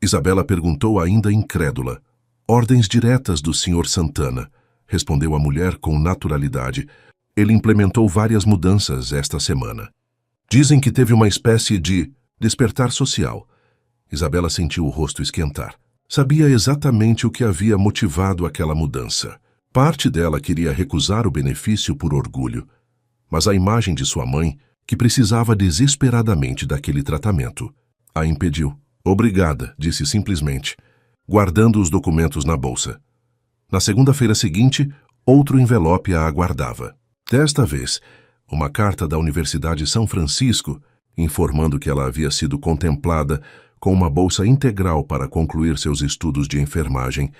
Isabela perguntou ainda incrédula. Ordens diretas do Sr. Santana, respondeu a mulher com naturalidade. Ele implementou várias mudanças esta semana. Dizem que teve uma espécie de despertar social. Isabela sentiu o rosto esquentar. Sabia exatamente o que havia motivado aquela mudança. Parte dela queria recusar o benefício por orgulho, mas a imagem de sua mãe, que precisava desesperadamente daquele tratamento, a impediu. Obrigada, disse simplesmente, guardando os documentos na bolsa. Na segunda-feira seguinte, outro envelope a aguardava. Desta vez, uma carta da Universidade São Francisco, informando que ela havia sido contemplada com uma bolsa integral para concluir seus estudos de enfermagem,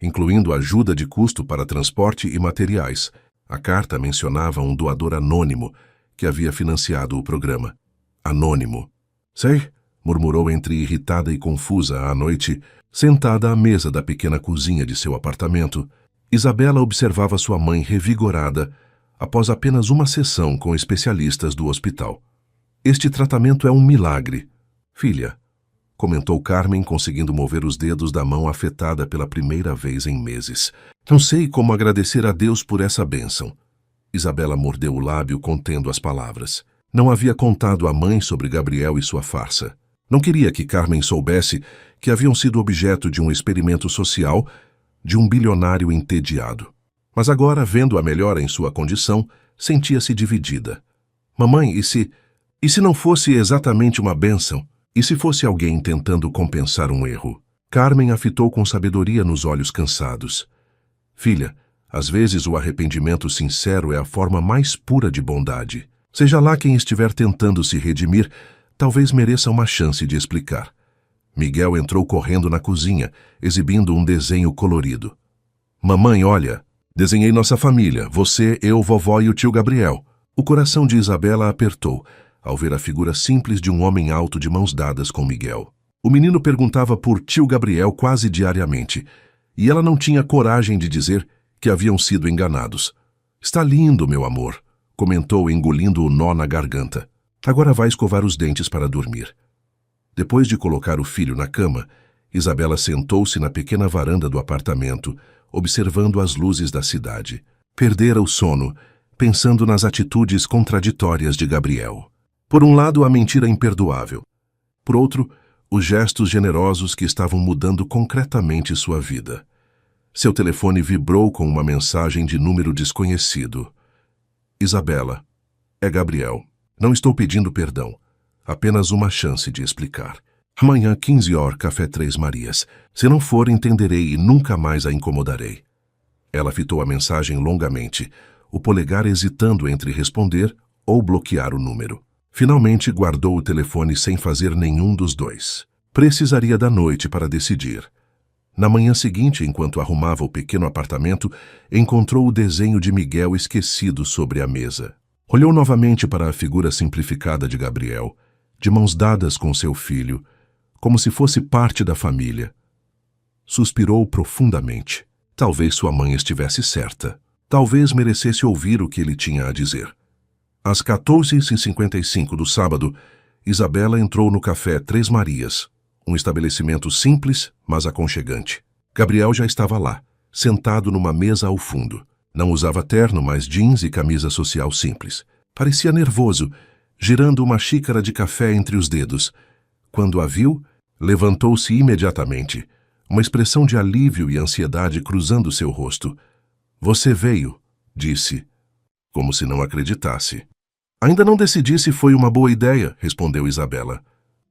incluindo ajuda de custo para transporte e materiais. A carta mencionava um doador anônimo que havia financiado o programa. Anônimo. Sei, murmurou entre irritada e confusa à noite, sentada à mesa da pequena cozinha de seu apartamento. Isabela observava sua mãe revigorada após apenas uma sessão com especialistas do hospital. Este tratamento é um milagre. Filha, comentou Carmen, conseguindo mover os dedos da mão afetada pela primeira vez em meses. Não sei como agradecer a Deus por essa bênção. Isabela mordeu o lábio, contendo as palavras. Não havia contado à mãe sobre Gabriel e sua farsa. Não queria que Carmen soubesse que haviam sido objeto de um experimento social de um bilionário entediado. Mas agora, vendo a melhora em sua condição, sentia-se dividida. Mamãe, e se não fosse exatamente uma bênção? E se fosse alguém tentando compensar um erro? Carmen a fitou com sabedoria nos olhos cansados. Filha, às vezes o arrependimento sincero é a forma mais pura de bondade. Seja lá quem estiver tentando se redimir, talvez mereça uma chance de explicar. Miguel entrou correndo na cozinha, exibindo um desenho colorido. Mamãe, olha, desenhei nossa família, você, eu, vovó e o tio Gabriel. O coração de Isabela apertou ao ver a figura simples de um homem alto de mãos dadas com Miguel. O menino perguntava por tio Gabriel quase diariamente, e ela não tinha coragem de dizer que haviam sido enganados. Está lindo, meu amor, comentou, engolindo o nó na garganta. Agora vai escovar os dentes para dormir. Depois de colocar o filho na cama, Isabela sentou-se na pequena varanda do apartamento, observando as luzes da cidade. Perdera o sono, pensando nas atitudes contraditórias de Gabriel. Por um lado, a mentira imperdoável. Por outro, os gestos generosos que estavam mudando concretamente sua vida. Seu telefone vibrou com uma mensagem de número desconhecido. Isabela, é Gabriel. Não estou pedindo perdão. Apenas uma chance de explicar. Amanhã, 15 horas, café Três Marias. Se não for, entenderei e nunca mais a incomodarei. Ela fitou a mensagem longamente, o polegar hesitando entre responder ou bloquear o número. Finalmente guardou o telefone sem fazer nenhum dos dois. Precisaria da noite para decidir. Na manhã seguinte, enquanto arrumava o pequeno apartamento, encontrou o desenho de Miguel esquecido sobre a mesa. Olhou novamente para a figura simplificada de Gabriel, de mãos dadas com seu filho, como se fosse parte da família. Suspirou profundamente. Talvez sua mãe estivesse certa. Talvez merecesse ouvir o que ele tinha a dizer. Às 14h55 do sábado, Isabela entrou no café Três Marias, um estabelecimento simples, mas aconchegante. Gabriel já estava lá, sentado numa mesa ao fundo. Não usava terno, mas jeans e camisa social simples. Parecia nervoso, girando uma xícara de café entre os dedos. Quando a viu, levantou-se imediatamente, uma expressão de alívio e ansiedade cruzando seu rosto. Você veio, disse, como se não acreditasse. Ainda não decidi se foi uma boa ideia, respondeu Isabela,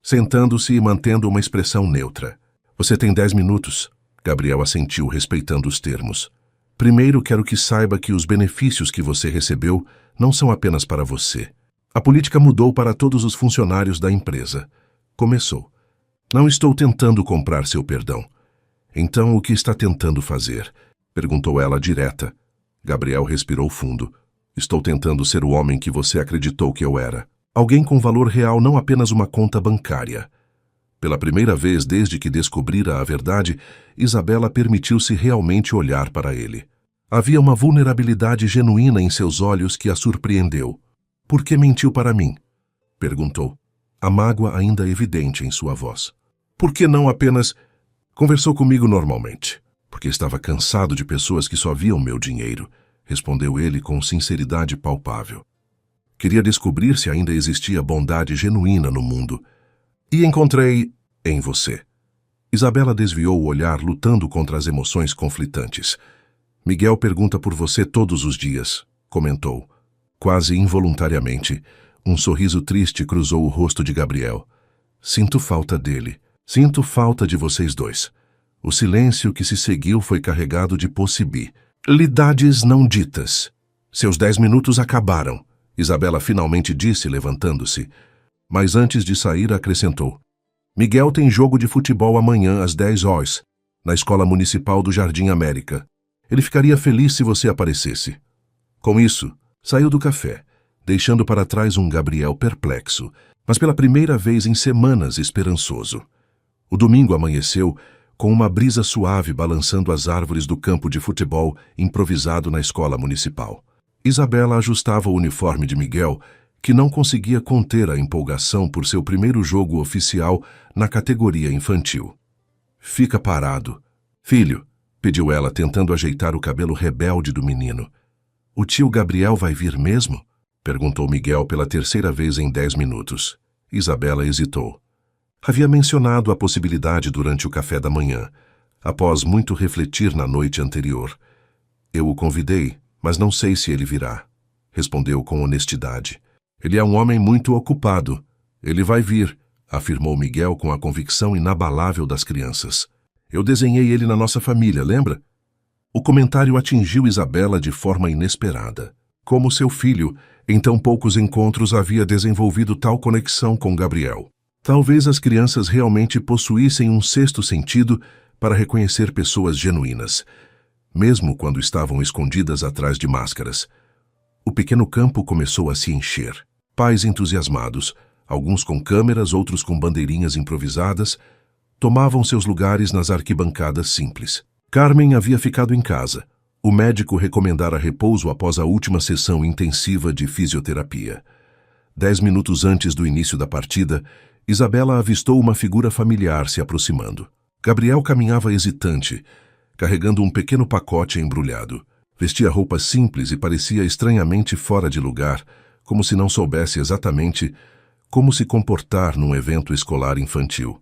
sentando-se e mantendo uma expressão neutra. Você tem 10 minutos, Gabriel assentiu, respeitando os termos. Primeiro, quero que saiba que os benefícios que você recebeu não são apenas para você. A política mudou para todos os funcionários da empresa. Começou. Não estou tentando comprar seu perdão. Então, o que está tentando fazer? Perguntou ela direta. Gabriel respirou fundo. Estou tentando ser o homem que você acreditou que eu era. Alguém com valor real, não apenas uma conta bancária. Pela primeira vez desde que descobrira a verdade, Isabela permitiu-se realmente olhar para ele. Havia uma vulnerabilidade genuína em seus olhos que a surpreendeu. Por que mentiu para mim? Perguntou, a mágoa ainda evidente em sua voz. Por que não apenas conversou comigo normalmente? Porque estava cansado de pessoas que só viam meu dinheiro, respondeu ele com sinceridade palpável. Queria descobrir se ainda existia bondade genuína no mundo. E encontrei em você. Isabela desviou o olhar, lutando contra as emoções conflitantes. Miguel pergunta por você todos os dias, comentou. Quase involuntariamente, um sorriso triste cruzou o rosto de Gabriel. Sinto falta dele. Sinto falta de vocês dois. O silêncio que se seguiu foi carregado de possibilidades não ditas. Seus 10 minutos acabaram, Isabela finalmente disse, levantando-se. Mas antes de sair, acrescentou. Miguel tem jogo de futebol amanhã às 10 horas, na Escola Municipal do Jardim América. Ele ficaria feliz se você aparecesse. Com isso, saiu do café, deixando para trás um Gabriel perplexo, mas pela primeira vez em semanas esperançoso. O domingo amanheceu com uma brisa suave balançando as árvores do campo de futebol improvisado na escola municipal. Isabela ajustava o uniforme de Miguel, que não conseguia conter a empolgação por seu primeiro jogo oficial na categoria infantil. Fica parado. Filho, pediu ela, tentando ajeitar o cabelo rebelde do menino. O tio Gabriel vai vir mesmo? Perguntou Miguel pela terceira vez em 10 minutos. Isabela hesitou. Havia mencionado a possibilidade durante o café da manhã, após muito refletir na noite anterior. Eu o convidei, mas não sei se ele virá, respondeu com honestidade. Ele é um homem muito ocupado. Ele vai vir, afirmou Miguel com a convicção inabalável das crianças. Eu desenhei ele na nossa família, lembra? O comentário atingiu Isabela de forma inesperada. Como seu filho, em tão poucos encontros havia desenvolvido tal conexão com Gabriel. Talvez as crianças realmente possuíssem um sexto sentido para reconhecer pessoas genuínas, mesmo quando estavam escondidas atrás de máscaras. O pequeno campo começou a se encher. Pais entusiasmados, alguns com câmeras, outros com bandeirinhas improvisadas, tomavam seus lugares nas arquibancadas simples. Carmen havia ficado em casa. O médico recomendara repouso após a última sessão intensiva de fisioterapia. 10 minutos antes do início da partida, Isabela avistou uma figura familiar se aproximando. Gabriel caminhava hesitante, carregando um pequeno pacote embrulhado. Vestia roupas simples e parecia estranhamente fora de lugar, como se não soubesse exatamente como se comportar num evento escolar infantil.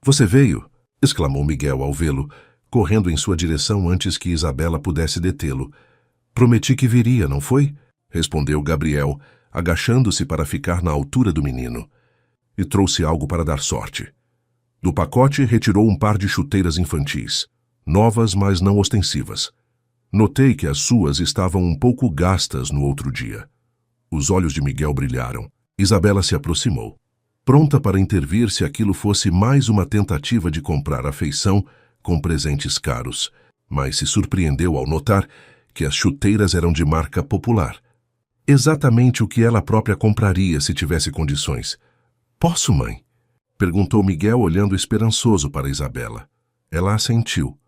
Você veio? Exclamou Miguel ao vê-lo, correndo em sua direção antes que Isabela pudesse detê-lo. Prometi que viria, não foi? Respondeu Gabriel, agachando-se para ficar na altura do menino. E trouxe algo para dar sorte. Do pacote retirou um par de chuteiras infantis, novas, mas não ostensivas. Notei que as suas estavam um pouco gastas no outro dia. Os olhos de Miguel brilharam. Isabela se aproximou, pronta para intervir se aquilo fosse mais uma tentativa de comprar afeição com presentes caros, mas se surpreendeu ao notar que as chuteiras eram de marca popular. Exatamente o que ela própria compraria se tivesse condições. Posso, mãe? Perguntou Miguel, olhando esperançoso para Isabela. Ela assentiu,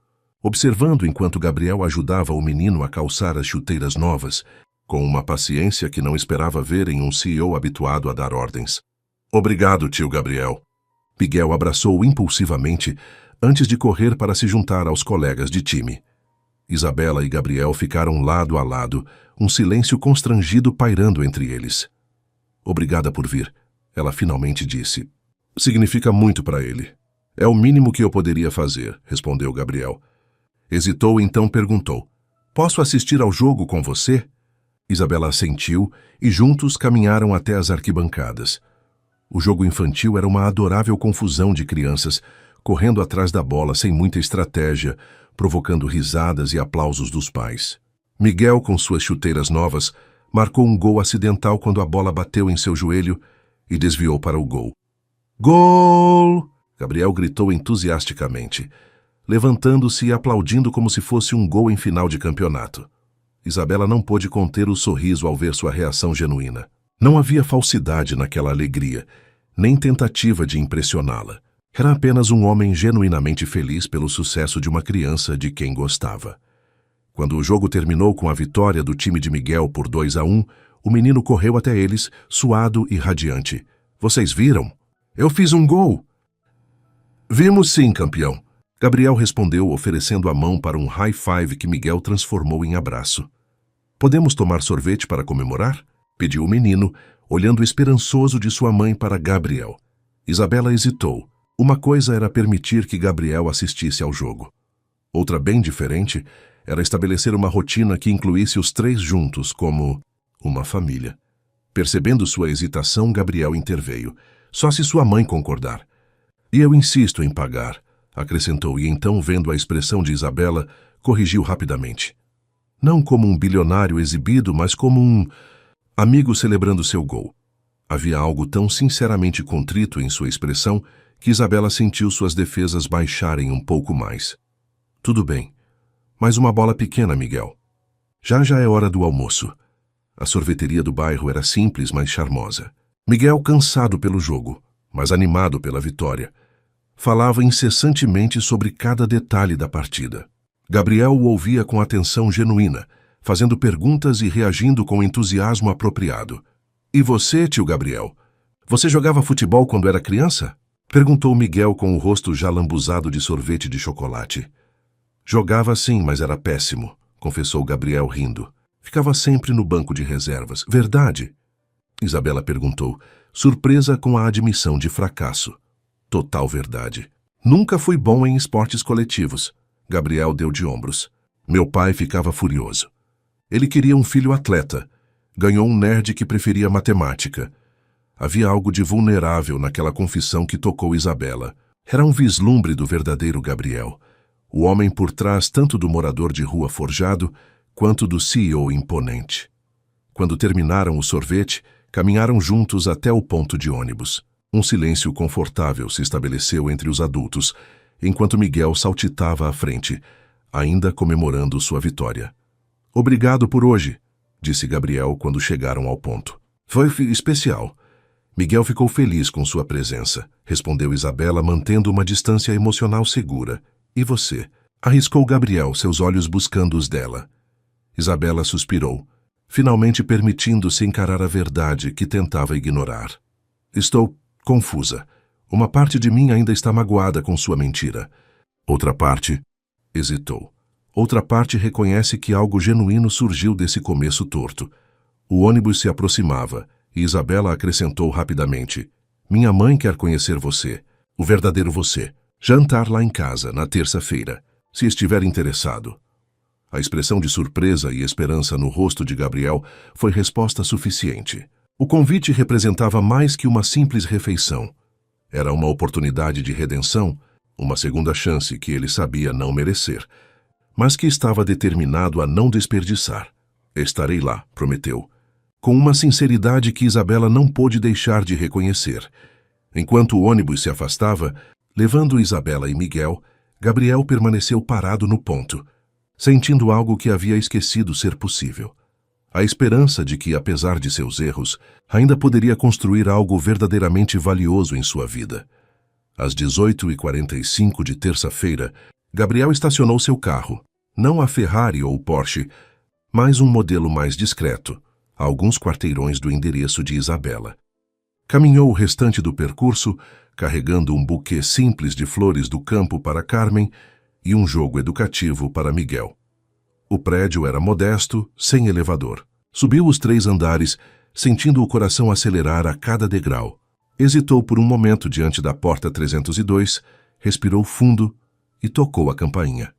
observando enquanto Gabriel ajudava o menino a calçar as chuteiras novas, com uma paciência que não esperava ver em um CEO habituado a dar ordens. Obrigado, tio Gabriel. Miguel abraçou-o impulsivamente antes de correr para se juntar aos colegas de time. Isabela e Gabriel ficaram lado a lado, um silêncio constrangido pairando entre eles. Obrigada por vir, ela finalmente disse. Significa muito para ele. É o mínimo que eu poderia fazer, respondeu Gabriel. Hesitou, então perguntou. Posso assistir ao jogo com você? Isabela assentiu e juntos caminharam até as arquibancadas. O jogo infantil era uma adorável confusão de crianças, correndo atrás da bola sem muita estratégia, provocando risadas e aplausos dos pais. Miguel, com suas chuteiras novas, marcou um gol acidental quando a bola bateu em seu joelho e desviou para o gol. Gol! Gabriel gritou entusiasticamente, levantando-se e aplaudindo como se fosse um gol em final de campeonato. Isabela não pôde conter o sorriso ao ver sua reação genuína. Não havia falsidade naquela alegria, nem tentativa de impressioná-la. Era apenas um homem genuinamente feliz pelo sucesso de uma criança de quem gostava. Quando o jogo terminou com a vitória do time de Miguel por 2-1, o menino correu até eles, suado e radiante. Vocês viram? Eu fiz um gol! Vimos sim, campeão. Gabriel respondeu, oferecendo a mão para um high five que Miguel transformou em abraço. Podemos tomar sorvete para comemorar? Pediu o menino, olhando esperançoso de sua mãe para Gabriel. Isabela hesitou. Uma coisa era permitir que Gabriel assistisse ao jogo. Outra, bem diferente, era estabelecer uma rotina que incluísse os três juntos como uma família. Percebendo sua hesitação, Gabriel interveio. Só se sua mãe concordar. E eu insisto em pagar, acrescentou, e então, vendo a expressão de Isabela, corrigiu rapidamente. Não como um bilionário exibido, mas como um amigo celebrando seu gol. Havia algo tão sinceramente contrito em sua expressão que Isabela sentiu suas defesas baixarem um pouco mais. Tudo bem, mas uma bola pequena, Miguel. Já é hora do almoço. A sorveteria do bairro era simples, mas charmosa. Miguel, cansado pelo jogo, mas animado pela vitória, falava incessantemente sobre cada detalhe da partida. Gabriel o ouvia com atenção genuína, fazendo perguntas e reagindo com entusiasmo apropriado. E você, tio Gabriel? Você jogava futebol quando era criança? Perguntou Miguel com o rosto já lambuzado de sorvete de chocolate. Jogava sim, mas era péssimo, confessou Gabriel rindo. Ficava sempre no banco de reservas. Verdade? Isabela perguntou, surpresa com a admissão de fracasso. Total verdade. Nunca fui bom em esportes coletivos. Gabriel deu de ombros. Meu pai ficava furioso. Ele queria um filho atleta. Ganhou um nerd que preferia matemática. Havia algo de vulnerável naquela confissão que tocou Isabela. Era um vislumbre do verdadeiro Gabriel. O homem por trás tanto do morador de rua forjado, quanto do CEO imponente. Quando terminaram o sorvete, caminharam juntos até o ponto de ônibus. Um silêncio confortável se estabeleceu entre os adultos, enquanto Miguel saltitava à frente, ainda comemorando sua vitória. Obrigado por hoje, disse Gabriel quando chegaram ao ponto. Foi especial. Miguel ficou feliz com sua presença, respondeu Isabela, mantendo uma distância emocional segura. E você? Arriscou Gabriel, seus olhos buscando os dela. Isabela suspirou, finalmente permitindo-se encarar a verdade que tentava ignorar. Estou confusa. Uma parte de mim ainda está magoada com sua mentira. Outra parte hesitou. Outra parte reconhece que algo genuíno surgiu desse começo torto. O ônibus se aproximava e Isabela acrescentou rapidamente. Minha mãe quer conhecer você, o verdadeiro você. Jantar lá em casa, na terça-feira, se estiver interessado. A expressão de surpresa e esperança no rosto de Gabriel foi resposta suficiente. O convite representava mais que uma simples refeição. Era uma oportunidade de redenção, uma segunda chance que ele sabia não merecer, mas que estava determinado a não desperdiçar. Estarei lá, prometeu, com uma sinceridade que Isabela não pôde deixar de reconhecer. Enquanto o ônibus se afastava, levando Isabela e Miguel, Gabriel permaneceu parado no ponto, sentindo algo que havia esquecido ser possível. A esperança de que, apesar de seus erros, ainda poderia construir algo verdadeiramente valioso em sua vida. Às 18h45 de terça-feira, Gabriel estacionou seu carro, não a Ferrari ou o Porsche, mas um modelo mais discreto, a alguns quarteirões do endereço de Isabela. Caminhou o restante do percurso, carregando um buquê simples de flores do campo para Carmen e um jogo educativo para Miguel. O prédio era modesto, sem elevador. Subiu os 3 andares, sentindo o coração acelerar a cada degrau. Hesitou por um momento diante da porta 302, respirou fundo e tocou a campainha.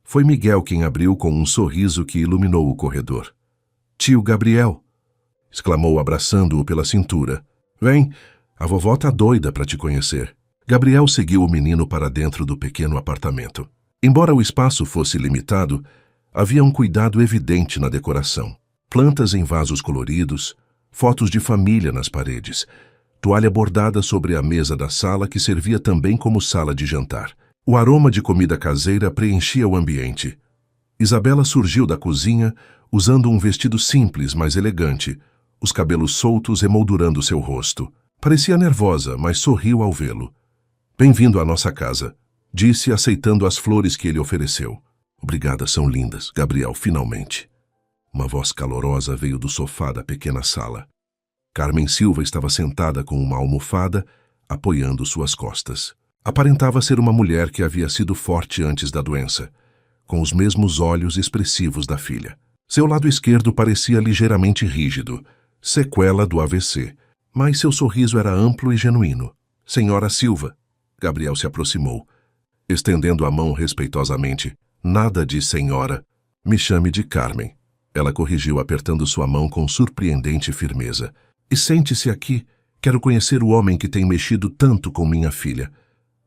Foi Miguel quem abriu com um sorriso que iluminou o corredor. Tio Gabriel! Exclamou abraçando-o pela cintura. Vem, a vovó tá doida para te conhecer. Gabriel seguiu o menino para dentro do pequeno apartamento. Embora o espaço fosse limitado, havia um cuidado evidente na decoração. Plantas em vasos coloridos, fotos de família nas paredes, toalha bordada sobre a mesa da sala que servia também como sala de jantar. O aroma de comida caseira preenchia o ambiente. Isabela surgiu da cozinha usando um vestido simples, mas elegante, os cabelos soltos emoldurando seu rosto. Parecia nervosa, mas sorriu ao vê-lo. Bem-vindo à nossa casa, disse, aceitando as flores que ele ofereceu. Obrigada, são lindas, Gabriel, finalmente. Uma voz calorosa veio do sofá da pequena sala. Carmen Silva estava sentada com uma almofada, apoiando suas costas. Aparentava ser uma mulher que havia sido forte antes da doença, com os mesmos olhos expressivos da filha. Seu lado esquerdo parecia ligeiramente rígido, sequela do AVC, mas seu sorriso era amplo e genuíno. Senhora Silva, Gabriel se aproximou, estendendo a mão respeitosamente. Nada de senhora. Me chame de Carmen. Ela corrigiu, apertando sua mão com surpreendente firmeza. E sente-se aqui. Quero conhecer o homem que tem mexido tanto com minha filha.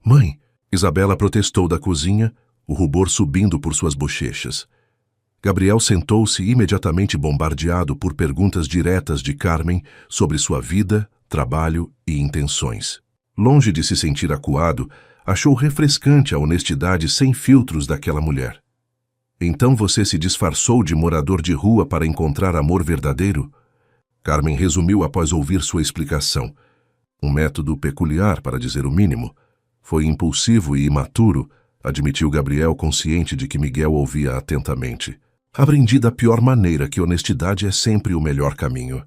Mãe, Isabela protestou da cozinha, o rubor subindo por suas bochechas. Gabriel sentou-se imediatamente bombardeado por perguntas diretas de Carmen sobre sua vida, trabalho e intenções. Longe de se sentir acuado, achou refrescante a honestidade sem filtros daquela mulher. Então você se disfarçou de morador de rua para encontrar amor verdadeiro? Carmen resumiu após ouvir sua explicação. Um método peculiar, para dizer o mínimo. Foi impulsivo e imaturo, admitiu Gabriel, consciente de que Miguel ouvia atentamente. Aprendi da pior maneira que honestidade é sempre o melhor caminho.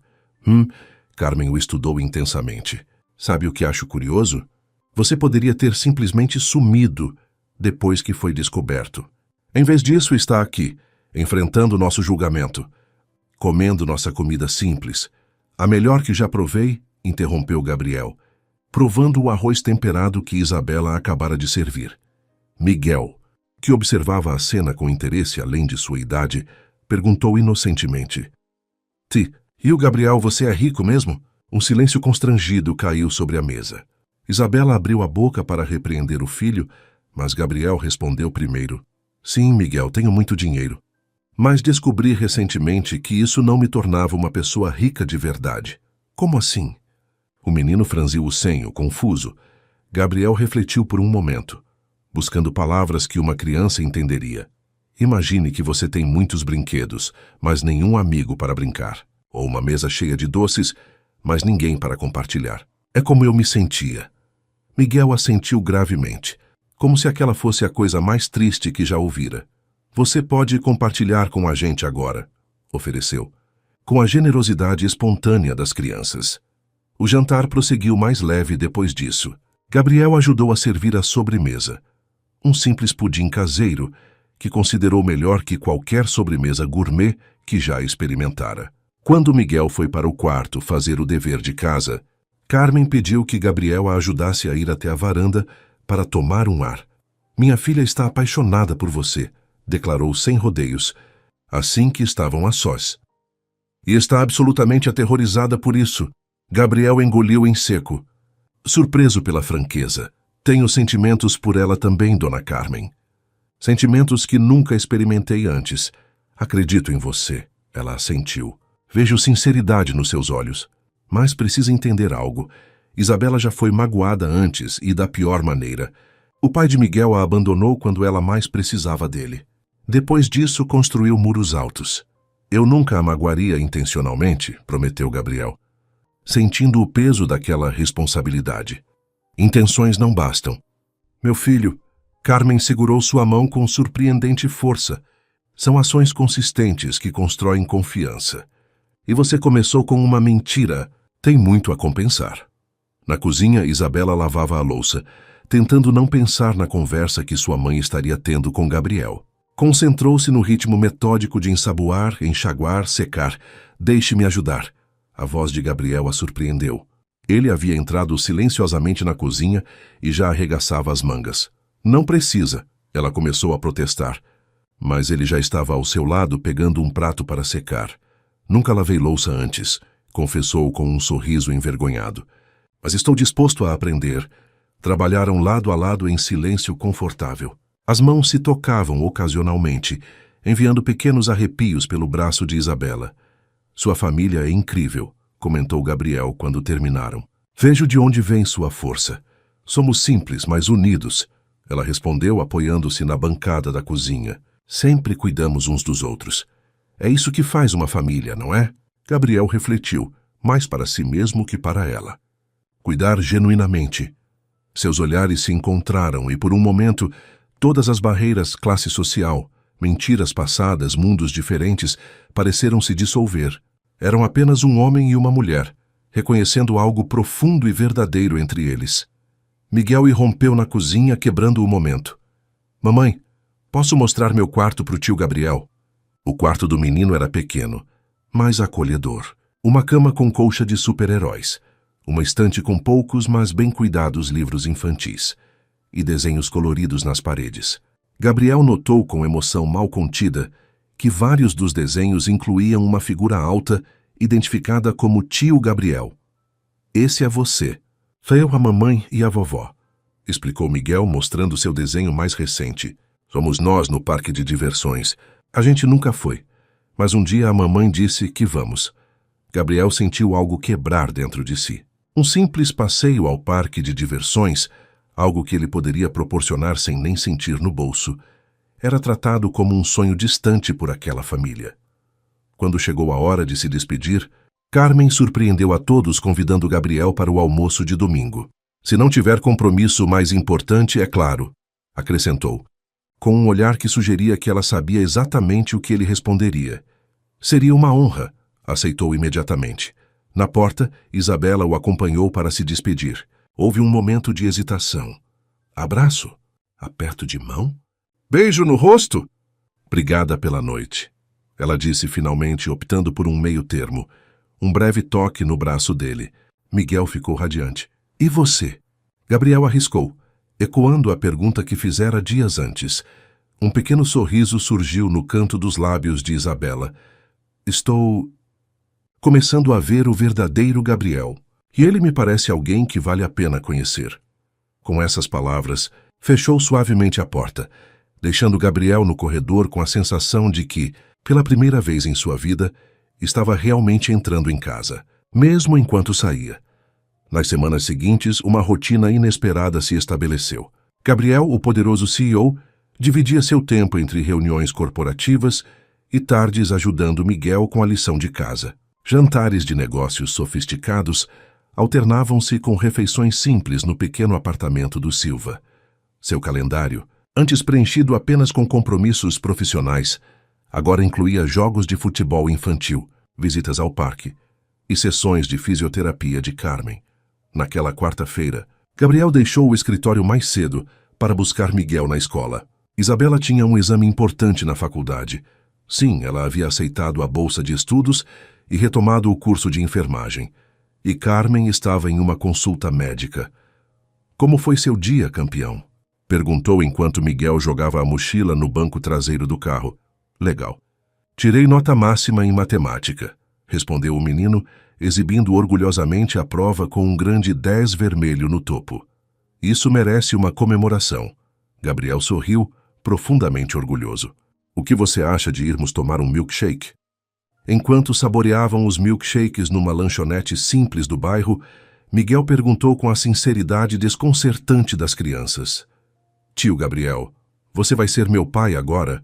Carmen o estudou intensamente. Sabe o que acho curioso? Você poderia ter simplesmente sumido depois que foi descoberto. Em vez disso, está aqui, enfrentando nosso julgamento, comendo nossa comida simples. A melhor que já provei, interrompeu Gabriel, provando o arroz temperado que Isabela acabara de servir. Miguel, que observava a cena com interesse além de sua idade, perguntou inocentemente: E o Gabriel, você é rico mesmo? Um silêncio constrangido caiu sobre a mesa. Isabela abriu a boca para repreender o filho, mas Gabriel respondeu primeiro: Sim, Miguel, tenho muito dinheiro. Mas descobri recentemente que isso não me tornava uma pessoa rica de verdade. Como assim? O menino franziu o senho, confuso. Gabriel refletiu por um momento, buscando palavras que uma criança entenderia. Imagine que você tem muitos brinquedos, mas nenhum amigo para brincar. Ou uma mesa cheia de doces, mas ninguém para compartilhar. É como eu me sentia. Miguel assentiu gravemente, como se aquela fosse a coisa mais triste que já ouvira. Você pode compartilhar com a gente agora, ofereceu, com a generosidade espontânea das crianças. O jantar prosseguiu mais leve depois disso. Gabriel ajudou a servir a sobremesa. Um simples pudim caseiro, que considerou melhor que qualquer sobremesa gourmet que já experimentara. Quando Miguel foi para o quarto fazer o dever de casa, Carmen pediu que Gabriel a ajudasse a ir até a varanda para tomar um ar. Minha filha está apaixonada por você, declarou sem rodeios, assim que estavam a sós. E está absolutamente aterrorizada por isso. Gabriel engoliu em seco. Surpreso pela franqueza. Tenho sentimentos por ela também, Dona Carmen. Sentimentos que nunca experimentei antes. Acredito em você, ela assentiu. Vejo sinceridade nos seus olhos. Mas precisa entender algo. Isabela já foi magoada antes e da pior maneira. O pai de Miguel a abandonou quando ela mais precisava dele. Depois disso, construiu muros altos. Eu nunca a magoaria intencionalmente, prometeu Gabriel, sentindo o peso daquela responsabilidade. Intenções não bastam. Meu filho, Carmen segurou sua mão com surpreendente força. São ações consistentes que constroem confiança. E você começou com uma mentira. Tem muito a compensar. Na cozinha, Isabela lavava a louça, tentando não pensar na conversa que sua mãe estaria tendo com Gabriel. Concentrou-se no ritmo metódico de ensaboar, enxaguar, secar. Deixe-me ajudar. A voz de Gabriel a surpreendeu. Ele havia entrado silenciosamente na cozinha e já arregaçava as mangas. Não precisa, ela começou a protestar. Mas ele já estava ao seu lado pegando um prato para secar. Nunca lavei louça antes, confessou com um sorriso envergonhado. Mas estou disposto a aprender. Trabalharam lado a lado em silêncio confortável. As mãos se tocavam ocasionalmente, enviando pequenos arrepios pelo braço de Isabela. Sua família é incrível, comentou Gabriel quando terminaram. Vejo de onde vem sua força. Somos simples, mas unidos, ela respondeu apoiando-se na bancada da cozinha. Sempre cuidamos uns dos outros. É isso que faz uma família, não é? Gabriel refletiu, mais para si mesmo que para ela. Cuidar genuinamente. Seus olhares se encontraram e, por um momento, todas as barreiras, classe social, mentiras passadas, mundos diferentes, pareceram se dissolver. Eram apenas um homem e uma mulher, reconhecendo algo profundo e verdadeiro entre eles. Miguel irrompeu na cozinha, quebrando o momento. Mamãe, posso mostrar meu quarto para o tio Gabriel? O quarto do menino era pequeno, mas acolhedor. Uma cama com colcha de super-heróis, uma estante com poucos, mas bem cuidados livros infantis, e desenhos coloridos nas paredes. Gabriel notou com emoção mal contida que vários dos desenhos incluíam uma figura alta, identificada como tio Gabriel. Esse é você. Veio a mamãe e a vovó, explicou Miguel, mostrando seu desenho mais recente. Somos nós no parque de diversões. A gente nunca foi, mas um dia a mamãe disse que vamos. Gabriel sentiu algo quebrar dentro de si. Um simples passeio ao parque de diversões, algo que ele poderia proporcionar sem nem sentir no bolso, era tratado como um sonho distante por aquela família. Quando chegou a hora de se despedir, Carmen surpreendeu a todos convidando Gabriel para o almoço de domingo. Se não tiver compromisso mais importante, é claro, acrescentou, com um olhar que sugeria que ela sabia exatamente o que ele responderia. Seria uma honra, aceitou imediatamente. Na porta, Isabela o acompanhou para se despedir. Houve um momento de hesitação. Abraço? Aperto de mão? Beijo no rosto? Obrigada pela noite. Ela disse finalmente, optando por um meio termo. Um breve toque no braço dele. Miguel ficou radiante. E você? Gabriel arriscou, ecoando a pergunta que fizera dias antes. Um pequeno sorriso surgiu no canto dos lábios de Isabela. Estou começando a ver o verdadeiro Gabriel, e ele me parece alguém que vale a pena conhecer. Com essas palavras, fechou suavemente a porta, deixando Gabriel no corredor com a sensação de que, pela primeira vez em sua vida, estava realmente entrando em casa, mesmo enquanto saía. Nas semanas seguintes, uma rotina inesperada se estabeleceu. Gabriel, o poderoso CEO, dividia seu tempo entre reuniões corporativas e tardes ajudando Miguel com a lição de casa. Jantares de negócios sofisticados alternavam-se com refeições simples no pequeno apartamento do Silva. Seu calendário, antes preenchido apenas com compromissos profissionais, agora incluía jogos de futebol infantil, visitas ao parque e sessões de fisioterapia de Carmen. Naquela quarta-feira, Gabriel deixou o escritório mais cedo para buscar Miguel na escola. Isabela tinha um exame importante na faculdade. Sim, ela havia aceitado a bolsa de estudos e retomado o curso de enfermagem. E Carmen estava em uma consulta médica. Como foi seu dia, campeão? Perguntou enquanto Miguel jogava a mochila no banco traseiro do carro. Legal. Tirei nota máxima em matemática, respondeu o menino, exibindo orgulhosamente a prova com um grande 10 vermelho no topo. Isso merece uma comemoração. Gabriel sorriu, profundamente orgulhoso. O que você acha de irmos tomar um milkshake? Enquanto saboreavam os milkshakes numa lanchonete simples do bairro, Miguel perguntou com a sinceridade desconcertante das crianças. Tio Gabriel, você vai ser meu pai agora?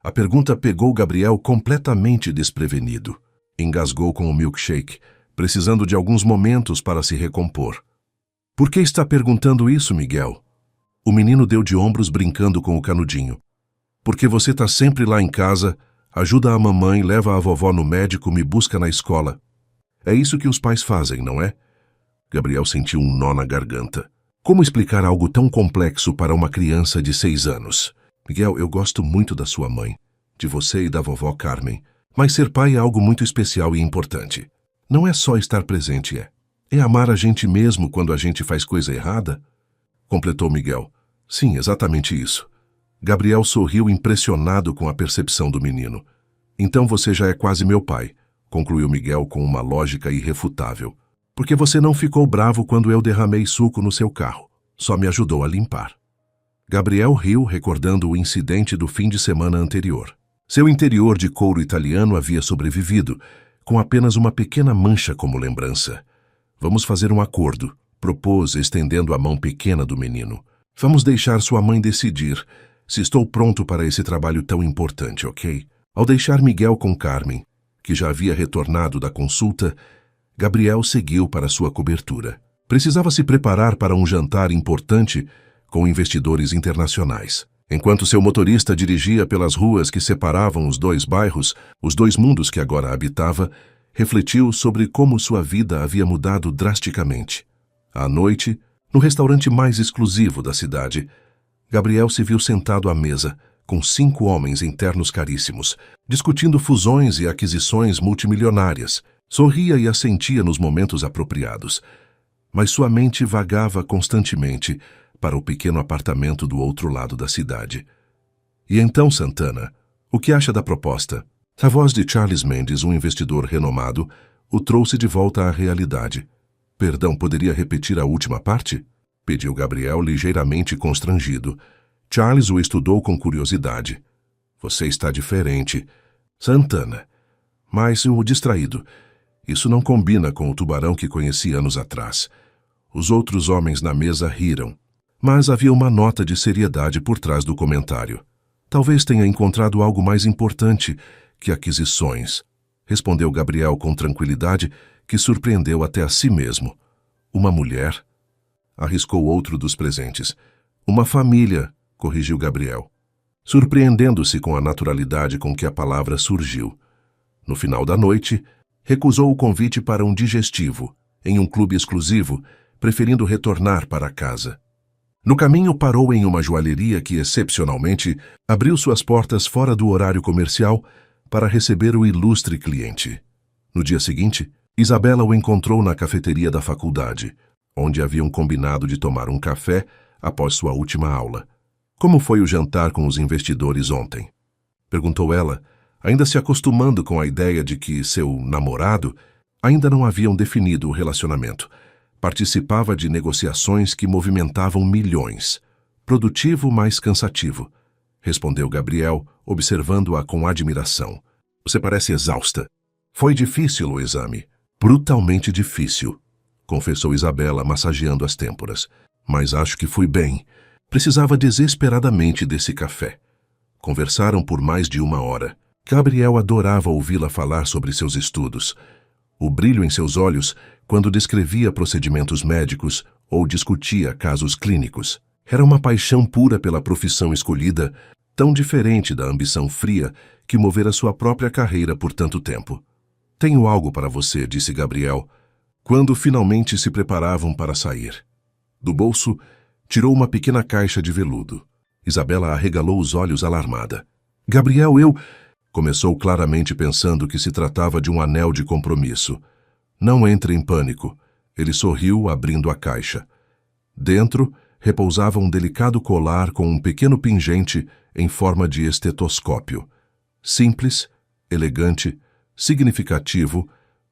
A pergunta pegou Gabriel completamente desprevenido. Engasgou com o milkshake, precisando de alguns momentos para se recompor. Por que está perguntando isso, Miguel? O menino deu de ombros brincando com o canudinho. Porque você está sempre lá em casa, ajuda a mamãe, leva a vovó no médico, me busca na escola. É isso que os pais fazem, não é? Gabriel sentiu um nó na garganta. Como explicar algo tão complexo para uma criança de 6 anos? Miguel, eu gosto muito da sua mãe, de você e da vovó Carmen, mas ser pai é algo muito especial e importante. Não é só estar presente, é amar a gente mesmo quando a gente faz coisa errada? Completou Miguel. Sim, exatamente isso. Gabriel sorriu impressionado com a percepção do menino. Então você já é quase meu pai, concluiu Miguel com uma lógica irrefutável. Porque você não ficou bravo quando eu derramei suco no seu carro. Só me ajudou a limpar. Gabriel riu, recordando o incidente do fim de semana anterior. Seu interior de couro italiano havia sobrevivido, com apenas uma pequena mancha como lembrança. Vamos fazer um acordo, propôs, estendendo a mão pequena do menino. Vamos deixar sua mãe decidir se estou pronto para esse trabalho tão importante, ok? Ao deixar Miguel com Carmen, que já havia retornado da consulta, Gabriel seguiu para sua cobertura. Precisava se preparar para um jantar importante com investidores internacionais. Enquanto seu motorista dirigia pelas ruas que separavam os dois bairros, os dois mundos que agora habitava, refletiu sobre como sua vida havia mudado drasticamente. À noite, no restaurante mais exclusivo da cidade, Gabriel se viu sentado à mesa, com 5 homens em ternos caríssimos, discutindo fusões e aquisições multimilionárias. Sorria e assentia nos momentos apropriados, mas sua mente vagava constantemente para o pequeno apartamento do outro lado da cidade. E então, Santana, o que acha da proposta? A voz de Charles Mendes, um investidor renomado, o trouxe de volta à realidade. Perdão, poderia repetir a última parte? Pediu Gabriel, ligeiramente constrangido. Charles o estudou com curiosidade. Você está diferente. Santana. Mas o distraído. Isso não combina com o tubarão que conheci anos atrás. Os outros homens na mesa riram. Mas havia uma nota de seriedade por trás do comentário. Talvez tenha encontrado algo mais importante que aquisições, respondeu Gabriel com tranquilidade que surpreendeu até a si mesmo. Uma mulher? Arriscou outro dos presentes. Uma família, corrigiu Gabriel, surpreendendo-se com a naturalidade com que a palavra surgiu. No final da noite, Recusou o convite para um digestivo, em um clube exclusivo, preferindo retornar para casa. No caminho, parou em uma joalheria que, excepcionalmente, abriu suas portas fora do horário comercial para receber o ilustre cliente. No dia seguinte, Isabela o encontrou na cafeteria da faculdade, onde haviam combinado de tomar um café após sua última aula. Como foi o jantar com os investidores ontem? Perguntou ela, ainda se acostumando com a ideia de que seu namorado ainda não haviam definido o relacionamento. Participava de negociações que movimentavam milhões. Produtivo, mas cansativo, respondeu Gabriel, observando-a com admiração. Você parece exausta. Foi difícil o exame. Brutalmente difícil, confessou Isabela, massageando as têmporas. Mas acho que fui bem. Precisava desesperadamente desse café. Conversaram por mais de 1 hora. Gabriel adorava ouvi-la falar sobre seus estudos. O brilho em seus olhos quando descrevia procedimentos médicos ou discutia casos clínicos. Era uma paixão pura pela profissão escolhida, tão diferente da ambição fria que movera sua própria carreira por tanto tempo. Tenho algo para você, disse Gabriel, quando finalmente se preparavam para sair. Do bolso, tirou uma pequena caixa de veludo. Isabela arregalou os olhos alarmada. Gabriel, eu... Começou claramente pensando que se tratava de um anel de compromisso. Não entre em pânico. Ele sorriu, abrindo a caixa. Dentro, repousava um delicado colar com um pequeno pingente em forma de estetoscópio. Simples, elegante, significativo,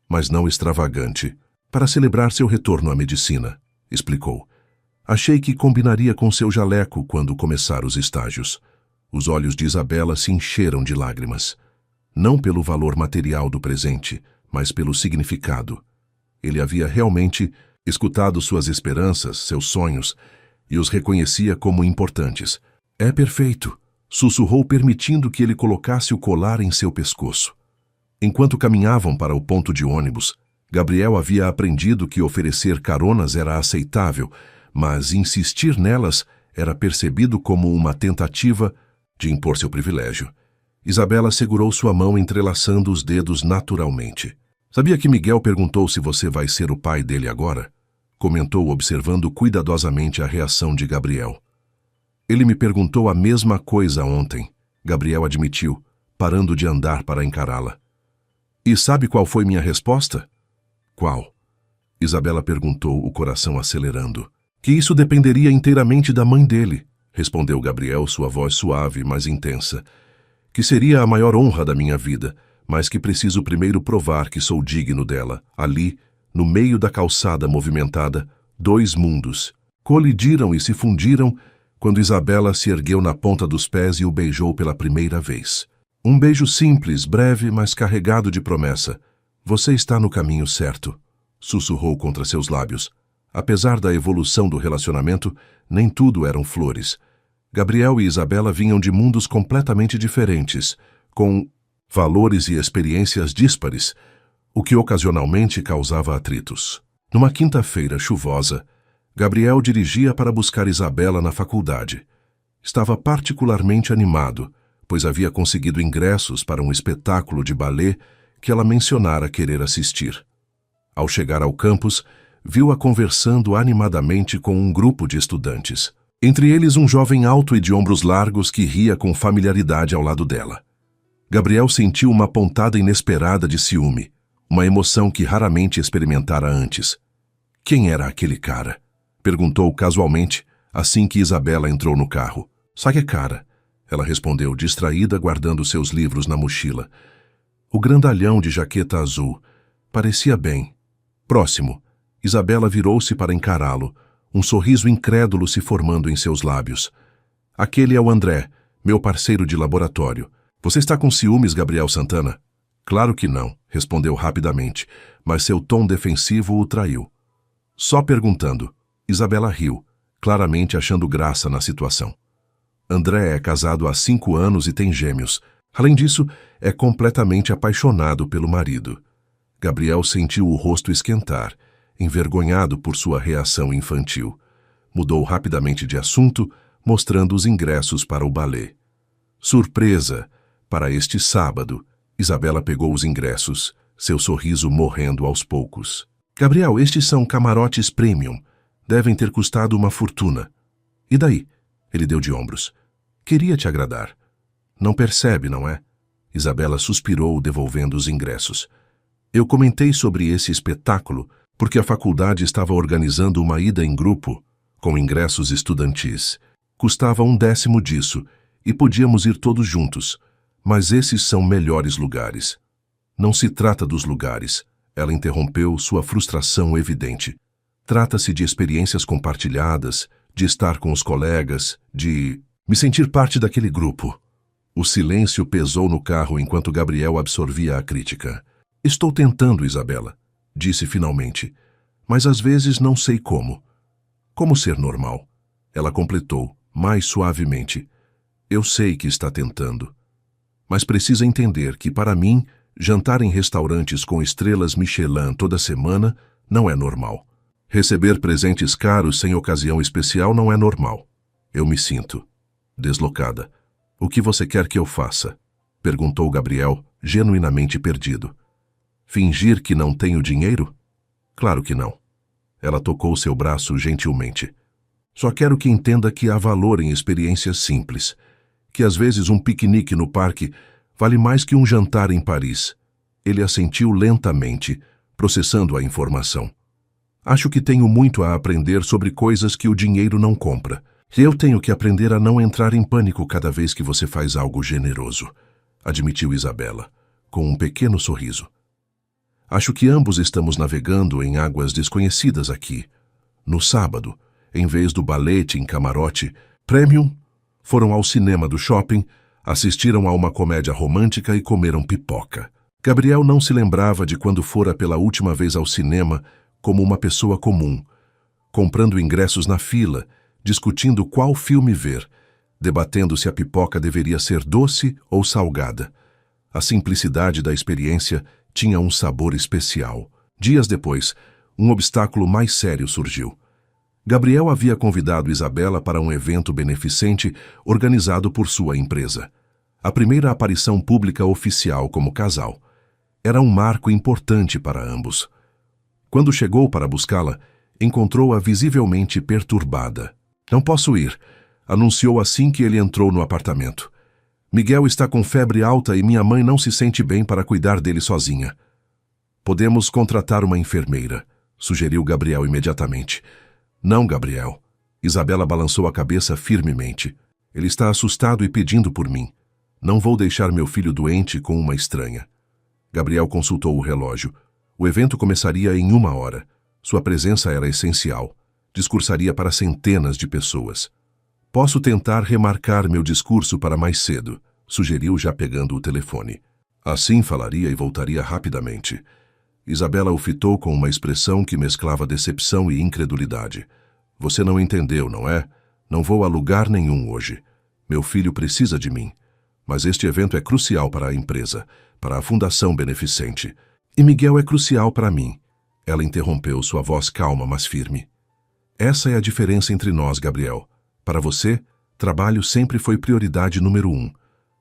mas não extravagante. Para celebrar seu retorno à medicina, explicou. Achei que combinaria com seu jaleco quando começar os estágios. Os olhos de Isabela se encheram de lágrimas. Não pelo valor material do presente, mas pelo significado. Ele havia realmente escutado suas esperanças, seus sonhos, e os reconhecia como importantes. É perfeito, sussurrou, permitindo que ele colocasse o colar em seu pescoço. Enquanto caminhavam para o ponto de ônibus, Gabriel havia aprendido que oferecer caronas era aceitável, mas insistir nelas era percebido como uma tentativa de impor seu privilégio. Isabela segurou sua mão, entrelaçando os dedos naturalmente. Sabia que Miguel perguntou se você vai ser o pai dele agora? Comentou, observando cuidadosamente a reação de Gabriel. Ele me perguntou a mesma coisa ontem, Gabriel admitiu, parando de andar para encará-la. E sabe qual foi minha resposta? Qual? Isabela perguntou, o coração acelerando. Que isso dependeria inteiramente da mãe dele, respondeu Gabriel, sua voz suave, mas intensa. Que seria a maior honra da minha vida, mas que preciso primeiro provar que sou digno dela. Ali, no meio da calçada movimentada, 2 mundos colidiram e se fundiram quando Isabela se ergueu na ponta dos pés e o beijou pela primeira vez. Um beijo simples, breve, mas carregado de promessa. Você está no caminho certo, sussurrou contra seus lábios. Apesar da evolução do relacionamento, nem tudo eram flores. Gabriel e Isabela vinham de mundos completamente diferentes, com valores e experiências díspares, o que ocasionalmente causava atritos. Numa quinta-feira chuvosa, Gabriel dirigia para buscar Isabela na faculdade. Estava particularmente animado, pois havia conseguido ingressos para um espetáculo de balé que ela mencionara querer assistir. Ao chegar ao campus, viu-a conversando animadamente com um grupo de estudantes. Entre eles um jovem alto e de ombros largos que ria com familiaridade ao lado dela. Gabriel sentiu uma pontada inesperada de ciúme, uma emoção que raramente experimentara antes. Quem era aquele cara? Perguntou casualmente, assim que Isabela entrou no carro. Sabe, cara? Ela respondeu, distraída, guardando seus livros na mochila. O grandalhão de jaqueta azul. Parecia bem. Próximo. Isabela virou-se para encará-lo, um sorriso incrédulo se formando em seus lábios. Aquele é o André, meu parceiro de laboratório. Você está com ciúmes, Gabriel Santana? Claro que não, respondeu rapidamente, mas seu tom defensivo o traiu. Só perguntando. Isabela riu, claramente achando graça na situação. André é casado há 5 anos e tem gêmeos. Além disso, é completamente apaixonado pelo marido. Gabriel sentiu o rosto esquentar, envergonhado por sua reação infantil. Mudou rapidamente de assunto, mostrando os ingressos para o balé. Surpresa! Para este sábado, Isabela pegou os ingressos, seu sorriso morrendo aos poucos. Gabriel, estes são camarotes premium. Devem ter custado uma fortuna. E daí? Ele deu de ombros. Queria te agradar. Não percebe, não é? Isabela suspirou, devolvendo os ingressos. Eu comentei sobre esse espetáculo porque a faculdade estava organizando uma ida em grupo com ingressos estudantis. Custava 1/10 disso e podíamos ir todos juntos, mas esses são melhores lugares. Não se trata dos lugares, ela interrompeu, sua frustração evidente. Trata-se de experiências compartilhadas, de estar com os colegas, de me sentir parte daquele grupo. O silêncio pesou no carro enquanto Gabriel absorvia a crítica. Estou tentando, Isabela, disse finalmente, mas às vezes não sei como. Como ser normal? Ela completou, mais suavemente. Eu sei que está tentando. Mas precisa entender que, para mim, jantar em restaurantes com estrelas Michelin toda semana não é normal. Receber presentes caros sem ocasião especial não é normal. Eu me sinto deslocada. O que você quer que eu faça? Perguntou Gabriel, genuinamente perdido. Fingir que não tenho dinheiro? Claro que não. Ela tocou seu braço gentilmente. Só quero que entenda que há valor em experiências simples, que às vezes um piquenique no parque vale mais que um jantar em Paris. Ele assentiu lentamente, processando a informação. Acho que tenho muito a aprender sobre coisas que o dinheiro não compra. Eu tenho que aprender a não entrar em pânico cada vez que você faz algo generoso, admitiu Isabela, com um pequeno sorriso. Acho que ambos estamos navegando em águas desconhecidas aqui. No sábado, em vez do balete em camarote premium, foram ao cinema do shopping, assistiram a uma comédia romântica e comeram pipoca. Gabriel não se lembrava de quando fora pela última vez ao cinema como uma pessoa comum, comprando ingressos na fila, discutindo qual filme ver, debatendo se a pipoca deveria ser doce ou salgada. A simplicidade da experiência tinha um sabor especial. Dias depois, um obstáculo mais sério surgiu. Gabriel havia convidado Isabela para um evento beneficente organizado por sua empresa. A primeira aparição pública oficial como casal. Era um marco importante para ambos. Quando chegou para buscá-la, encontrou-a visivelmente perturbada. Não posso ir, anunciou assim que ele entrou no apartamento. Miguel está com febre alta e minha mãe não se sente bem para cuidar dele sozinha. Podemos contratar uma enfermeira, sugeriu Gabriel imediatamente. Não, Gabriel. Isabela balançou a cabeça firmemente. Ele está assustado e pedindo por mim. Não vou deixar meu filho doente com uma estranha. Gabriel consultou o relógio. O evento começaria em 1 hora. Sua presença era essencial. Discursaria para centenas de pessoas. Posso tentar remarcar meu discurso para mais cedo, sugeriu já pegando o telefone. Assim falaria e voltaria rapidamente. Isabela o fitou com uma expressão que mesclava decepção e incredulidade. Você não entendeu, não é? Não vou a lugar nenhum hoje. Meu filho precisa de mim. Mas este evento é crucial para a empresa, para a fundação beneficente. E Miguel é crucial para mim. Ela interrompeu, sua voz calma, mas firme. Essa é a diferença entre nós, Gabriel. Para você, trabalho sempre foi prioridade número 1.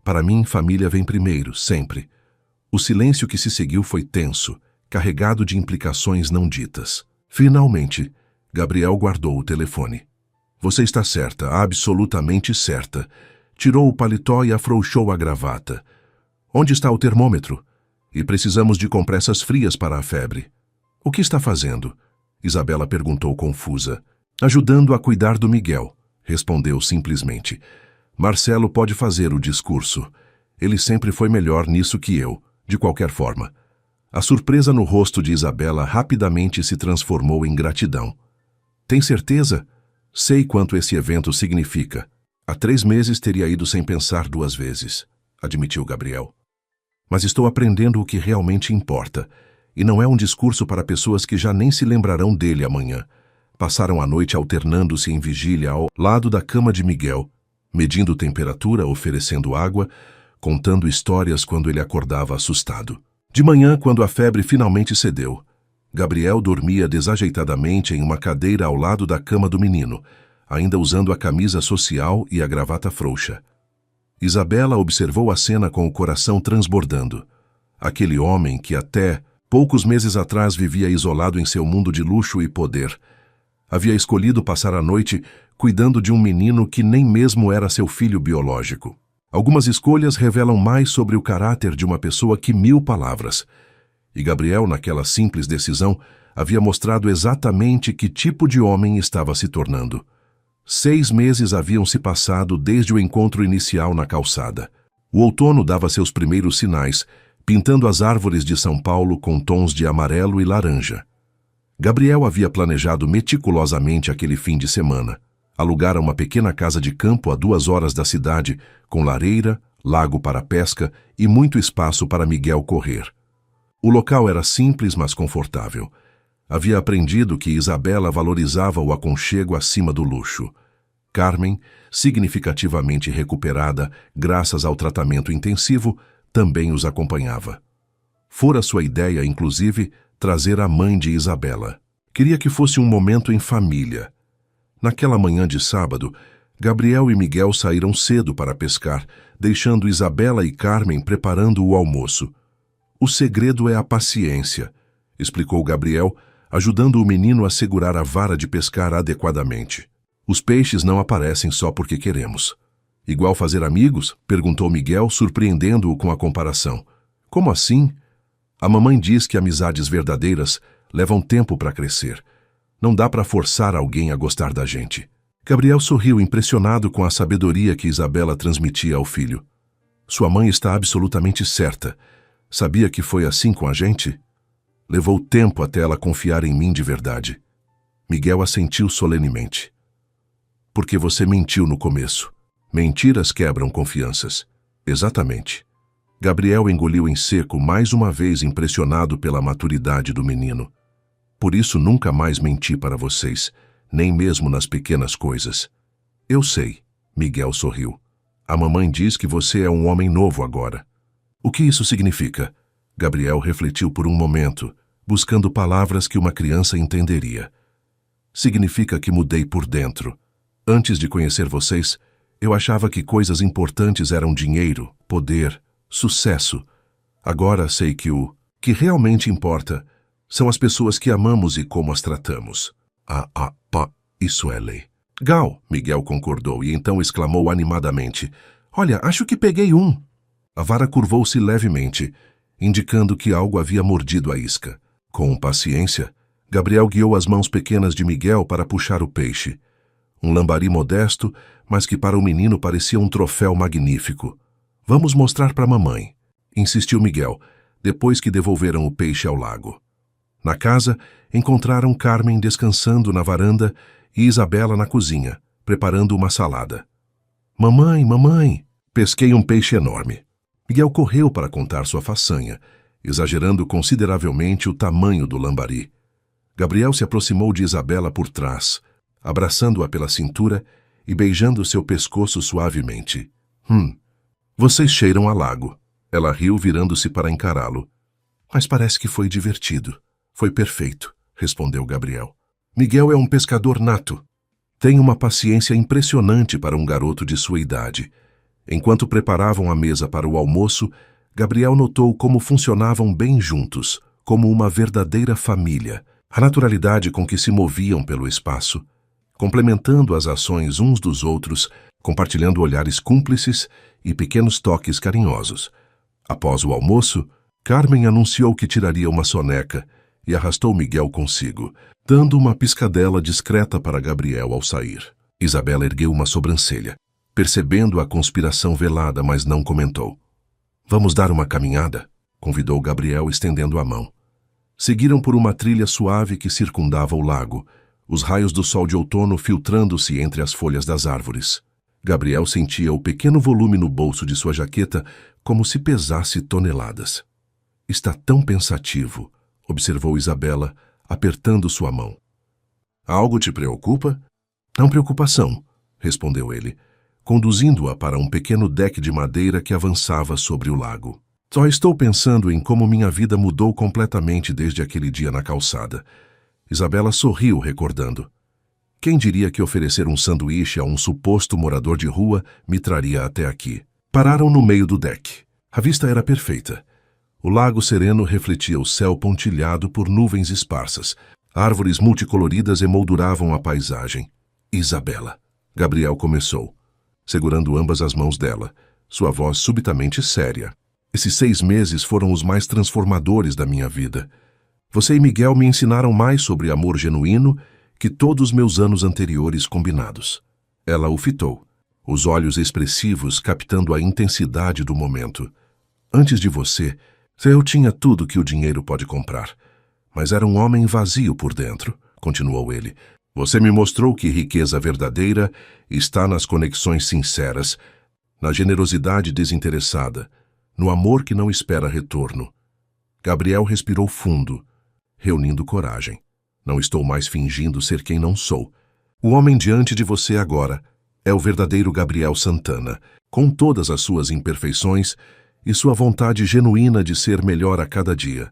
Para mim, família vem primeiro, sempre. O silêncio que se seguiu foi tenso, carregado de implicações não ditas. Finalmente, Gabriel guardou o telefone. Você está certa, absolutamente certa. Tirou o paletó e afrouxou a gravata. Onde está o termômetro? E precisamos de compressas frias para a febre. O que está fazendo? Isabela perguntou confusa. Ajudando a cuidar do Miguel, respondeu simplesmente. Marcelo pode fazer o discurso. Ele sempre foi melhor nisso que eu, de qualquer forma. A surpresa no rosto de Isabela rapidamente se transformou em gratidão. Tem certeza? Sei quanto esse evento significa. Há 3 meses teria ido sem pensar 2 vezes, admitiu Gabriel. Mas estou aprendendo o que realmente importa, e não é um discurso para pessoas que já nem se lembrarão dele amanhã. Passaram a noite alternando-se em vigília ao lado da cama de Miguel, medindo temperatura, oferecendo água, contando histórias quando ele acordava assustado. De manhã, quando a febre finalmente cedeu, Gabriel dormia desajeitadamente em uma cadeira ao lado da cama do menino, ainda usando a camisa social e a gravata frouxa. Isabela observou a cena com o coração transbordando. Aquele homem que até Poucos meses atrás vivia isolado em seu mundo de luxo e poder. Havia escolhido passar a noite cuidando de um menino que nem mesmo era seu filho biológico. Algumas escolhas revelam mais sobre o caráter de uma pessoa que 1000 palavras. E Gabriel, naquela simples decisão, havia mostrado exatamente que tipo de homem estava se tornando. 6 meses haviam se passado desde o encontro inicial na calçada. O outono dava seus primeiros sinais, pintando as árvores de São Paulo com tons de amarelo e laranja. Gabriel havia planejado meticulosamente aquele fim de semana. Alugara uma pequena casa de campo a 2 horas da cidade, com lareira, lago para pesca e muito espaço para Miguel correr. O local era simples, mas confortável. Havia aprendido que Isabela valorizava o aconchego acima do luxo. Carmen, significativamente recuperada graças ao tratamento intensivo, também os acompanhava. Fora sua ideia, inclusive, trazer a mãe de Isabela. Queria que fosse um momento em família. Naquela manhã de sábado, Gabriel e Miguel saíram cedo para pescar, deixando Isabela e Carmen preparando o almoço. O segredo é a paciência, explicou Gabriel, ajudando o menino a segurar a vara de pescar adequadamente. Os peixes não aparecem só porque queremos. Igual fazer amigos? Perguntou Miguel, surpreendendo-o com a comparação. Como assim? A mamãe diz que amizades verdadeiras levam tempo para crescer. Não dá para forçar alguém a gostar da gente. Gabriel sorriu, impressionado com a sabedoria que Isabela transmitia ao filho. Sua mãe está absolutamente certa. Sabia que foi assim com a gente? Levou tempo até ela confiar em mim de verdade. Miguel assentiu solenemente. Porque você mentiu no começo. Mentiras quebram confianças. Exatamente. Gabriel engoliu em seco, mais uma vez impressionado pela maturidade do menino. Por isso nunca mais menti para vocês, nem mesmo nas pequenas coisas. Eu sei, Miguel sorriu. A mamãe diz que você é um homem novo agora. O que isso significa? Gabriel refletiu por um momento, buscando palavras que uma criança entenderia. Significa que mudei por dentro. Antes de conhecer vocês, eu achava que coisas importantes eram dinheiro, poder, sucesso. Agora sei que o que realmente importa são as pessoas que amamos e como as tratamos. Isso é lei. Gal, Miguel concordou e então exclamou animadamente. Olha, acho que peguei um. A vara curvou-se levemente, indicando que algo havia mordido a isca. Com paciência, Gabriel guiou as mãos pequenas de Miguel para puxar o peixe. Um lambari modesto, mas que para o menino parecia um troféu magnífico. Vamos mostrar para a mamãe, insistiu Miguel, depois que devolveram o peixe ao lago. Na casa, encontraram Carmen descansando na varanda e Isabela na cozinha, preparando uma salada. Mamãe, mamãe! Pesquei um peixe enorme. Miguel correu para contar sua façanha, exagerando consideravelmente o tamanho do lambari. Gabriel se aproximou de Isabela por trás, abraçando-a pela cintura e beijando seu pescoço suavemente. Vocês cheiram a lago. Ela riu, virando-se para encará-lo. Mas parece que foi divertido. Foi perfeito, respondeu Gabriel. Miguel é um pescador nato. Tem uma paciência impressionante para um garoto de sua idade. Enquanto preparavam a mesa para o almoço, Gabriel notou como funcionavam bem juntos, como uma verdadeira família. A naturalidade com que se moviam pelo espaço, complementando as ações uns dos outros, compartilhando olhares cúmplices e pequenos toques carinhosos. Após o almoço, Carmen anunciou que tiraria uma soneca e arrastou Miguel consigo, dando uma piscadela discreta para Gabriel ao sair. Isabela ergueu uma sobrancelha, percebendo a conspiração velada, mas não comentou. Vamos dar uma caminhada? Convidou Gabriel, estendendo a mão. Seguiram por uma trilha suave que circundava o lago, os raios do sol de outono filtrando-se entre as folhas das árvores. Gabriel sentia o pequeno volume no bolso de sua jaqueta como se pesasse toneladas. Está tão pensativo, observou Isabela, apertando sua mão. Algo te preocupa? Não preocupação, respondeu ele, conduzindo-a para um pequeno deck de madeira que avançava sobre o lago. Só estou pensando em como minha vida mudou completamente desde aquele dia na calçada. Isabela sorriu, recordando. Quem diria que oferecer um sanduíche a um suposto morador de rua me traria até aqui? Pararam no meio do deck. A vista era perfeita. O lago sereno refletia o céu pontilhado por nuvens esparsas. Árvores multicoloridas emolduravam a paisagem. Isabela. Gabriel começou, segurando ambas as mãos dela, sua voz subitamente séria. Esses 6 meses foram os mais transformadores da minha vida. Você e Miguel me ensinaram mais sobre amor genuíno que todos meus anos anteriores combinados. Ela o fitou, os olhos expressivos captando a intensidade do momento. Antes de você, eu tinha tudo que o dinheiro pode comprar. Mas era um homem vazio por dentro, continuou ele. Você me mostrou que riqueza verdadeira está nas conexões sinceras, na generosidade desinteressada, no amor que não espera retorno. Gabriel respirou fundo, reunindo coragem. Não estou mais fingindo ser quem não sou. O homem diante de você agora é o verdadeiro Gabriel Santana, com todas as suas imperfeições e sua vontade genuína de ser melhor a cada dia.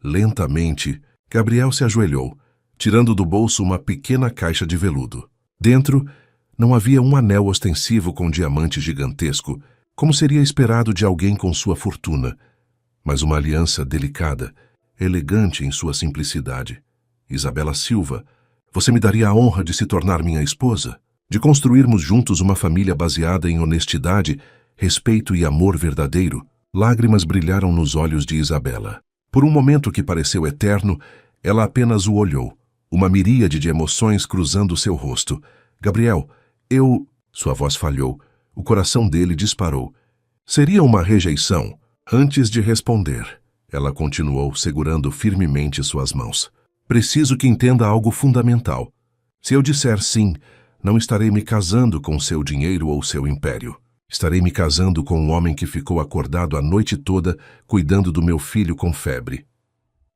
Lentamente, Gabriel se ajoelhou, tirando do bolso uma pequena caixa de veludo. Dentro, não havia um anel ostensivo com diamante gigantesco, como seria esperado de alguém com sua fortuna, mas uma aliança delicada, elegante em sua simplicidade. Isabela Silva, você me daria a honra de se tornar minha esposa? De construirmos juntos uma família baseada em honestidade, respeito e amor verdadeiro? Lágrimas brilharam nos olhos de Isabela. Por um momento que pareceu eterno, ela apenas o olhou, uma miríade de emoções cruzando seu rosto. Gabriel, Sua voz falhou. O coração dele disparou. Seria uma rejeição. Antes de responder, ela continuou segurando firmemente suas mãos. Preciso que entenda algo fundamental. Se eu disser sim, não estarei me casando com seu dinheiro ou seu império. Estarei me casando com um homem que ficou acordado a noite toda cuidando do meu filho com febre.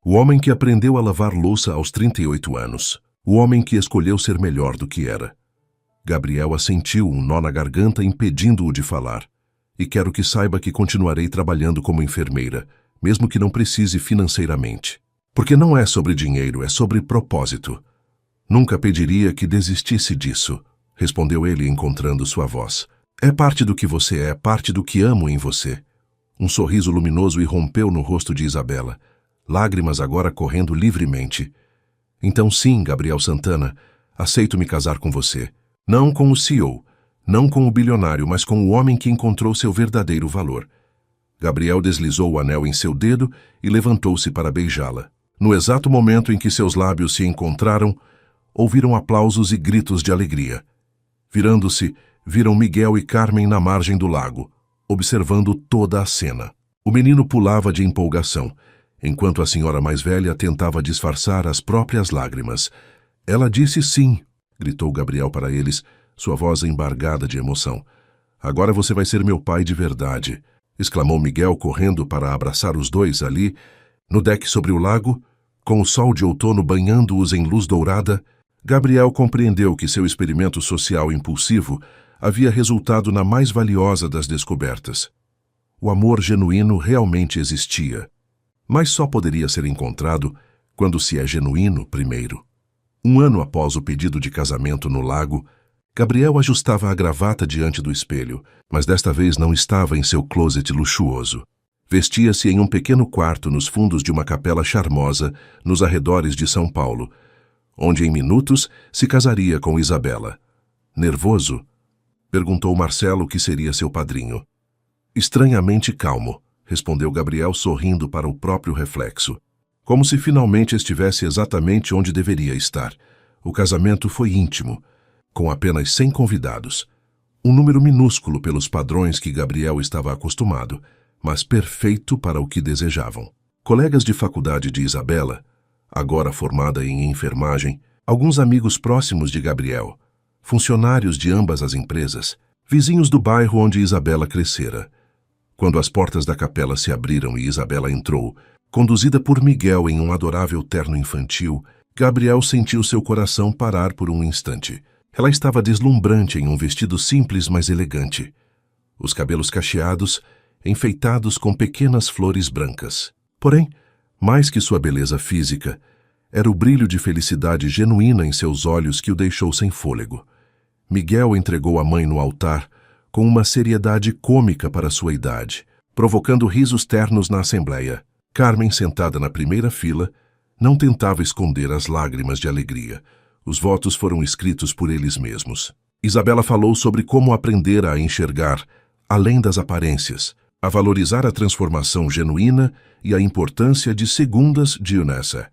O homem que aprendeu a lavar louça aos 38 anos. O homem que escolheu ser melhor do que era. Gabriel assentiu, um nó na garganta impedindo-o de falar. E quero que saiba que continuarei trabalhando como enfermeira, mesmo que não precise financeiramente. Porque não é sobre dinheiro, é sobre propósito. Nunca pediria que desistisse disso, respondeu ele encontrando sua voz. É parte do que você é, parte do que amo em você. Um sorriso luminoso irrompeu no rosto de Isabela, lágrimas agora correndo livremente. Então sim, Gabriel Santana, aceito me casar com você. Não com o CEO, não com o bilionário, mas com o homem que encontrou seu verdadeiro valor. Gabriel deslizou o anel em seu dedo e levantou-se para beijá-la. No exato momento em que seus lábios se encontraram, ouviram aplausos e gritos de alegria. Virando-se, viram Miguel e Carmen na margem do lago, observando toda a cena. O menino pulava de empolgação, enquanto a senhora mais velha tentava disfarçar as próprias lágrimas. Ela disse sim, gritou Gabriel para eles, sua voz embargada de emoção. Agora você vai ser meu pai de verdade, exclamou Miguel correndo para abraçar os dois ali, no deck sobre o lago, com o sol de outono banhando-os em luz dourada. Gabriel compreendeu que seu experimento social impulsivo havia resultado na mais valiosa das descobertas. O amor genuíno realmente existia, mas só poderia ser encontrado quando se é genuíno primeiro. Um ano após o pedido de casamento no lago, Gabriel ajustava a gravata diante do espelho, mas desta vez não estava em seu closet luxuoso. Vestia-se em um pequeno quarto nos fundos de uma capela charmosa nos arredores de São Paulo, onde em minutos se casaria com Isabela. Nervoso? Perguntou Marcelo, que seria seu padrinho. Estranhamente calmo, respondeu Gabriel sorrindo para o próprio reflexo. Como se finalmente estivesse exatamente onde deveria estar. O casamento foi íntimo, com apenas 100 convidados. Um número minúsculo pelos padrões que Gabriel estava acostumado, mas perfeito para o que desejavam. Colegas de faculdade de Isabela, agora formada em enfermagem, alguns amigos próximos de Gabriel, funcionários de ambas as empresas, vizinhos do bairro onde Isabela crescera. Quando as portas da capela se abriram e Isabela entrou, conduzida por Miguel em um adorável terno infantil, Gabriel sentiu seu coração parar por um instante. Ela estava deslumbrante em um vestido simples, mas elegante. Os cabelos cacheados, enfeitados com pequenas flores brancas. Porém, mais que sua beleza física, era o brilho de felicidade genuína em seus olhos que o deixou sem fôlego. Miguel entregou a mãe no altar com uma seriedade cômica para sua idade, provocando risos ternos na assembleia. Carmen, sentada na primeira fila, não tentava esconder as lágrimas de alegria. Os votos foram escritos por eles mesmos. Isabela falou sobre como aprender a enxergar, além das aparências, a valorizar a transformação genuína e a importância de segundas de Eunice.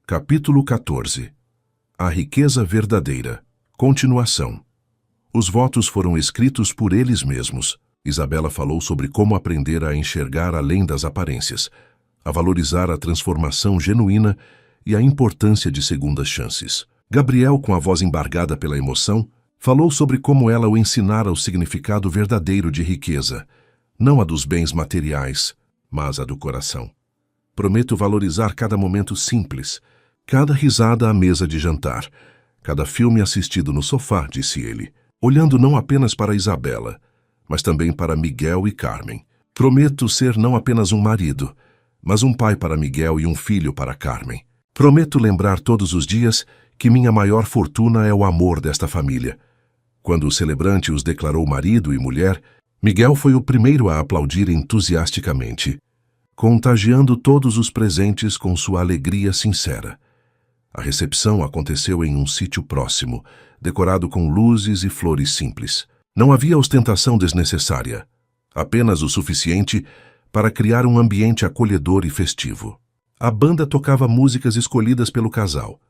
Capítulo 14. A riqueza verdadeira. Continuação. Os votos foram escritos por eles mesmos. Isabela falou sobre como aprender a enxergar além das aparências, a valorizar a transformação genuína e a importância de segundas chances. Gabriel, com a voz embargada pela emoção, falou sobre como ela o ensinara o significado verdadeiro de riqueza, não a dos bens materiais, mas a do coração. Prometo valorizar cada momento simples, cada risada à mesa de jantar, cada filme assistido no sofá, disse ele, olhando não apenas para Isabela, mas também para Miguel e Carmen. Prometo ser não apenas um marido, mas um pai para Miguel e um filho para Carmen. Prometo lembrar todos os dias que minha maior fortuna é o amor desta família. Quando o celebrante os declarou marido e mulher, Miguel foi o primeiro a aplaudir entusiasticamente, contagiando todos os presentes com sua alegria sincera. A recepção aconteceu em um sítio próximo, decorado com luzes e flores simples. Não havia ostentação desnecessária, apenas o suficiente para criar um ambiente acolhedor e festivo. A banda tocava músicas escolhidas pelo casal,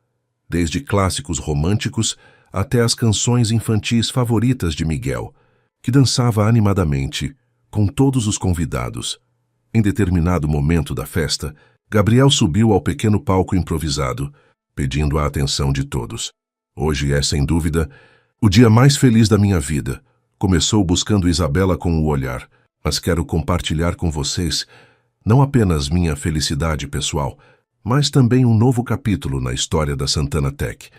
desde clássicos românticos até as canções infantis favoritas de Miguel, que dançava animadamente com todos os convidados. Em determinado momento da festa, Gabriel subiu ao pequeno palco improvisado, pedindo a atenção de todos. Hoje é, sem dúvida, o dia mais feliz da minha vida. Começou buscando Isabela com o olhar, mas quero compartilhar com vocês não apenas minha felicidade pessoal, mas também um novo capítulo na história da Santana Tech.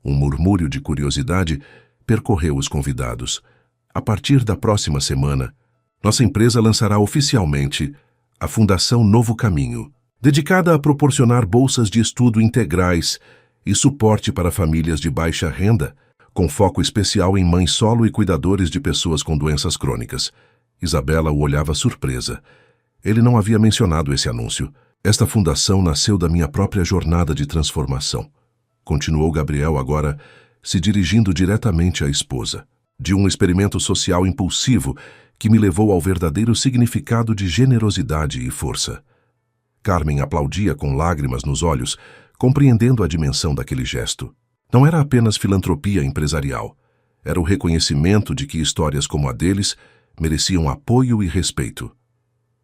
Um murmúrio de curiosidade percorreu os convidados. A partir da próxima semana, nossa empresa lançará oficialmente a Fundação Novo Caminho, dedicada a proporcionar bolsas de estudo integrais e suporte para famílias de baixa renda, com foco especial em mães solo e cuidadores de pessoas com doenças crônicas. Isabela o olhava surpresa. Ele não havia mencionado esse anúncio. Esta fundação nasceu da minha própria jornada de transformação. Continuou Gabriel agora, se dirigindo diretamente à esposa. De um experimento social impulsivo que me levou ao verdadeiro significado de generosidade e força. Carmen aplaudia com lágrimas nos olhos, compreendendo a dimensão daquele gesto. Não era apenas filantropia empresarial. Era o reconhecimento de que histórias como a deles mereciam apoio e respeito.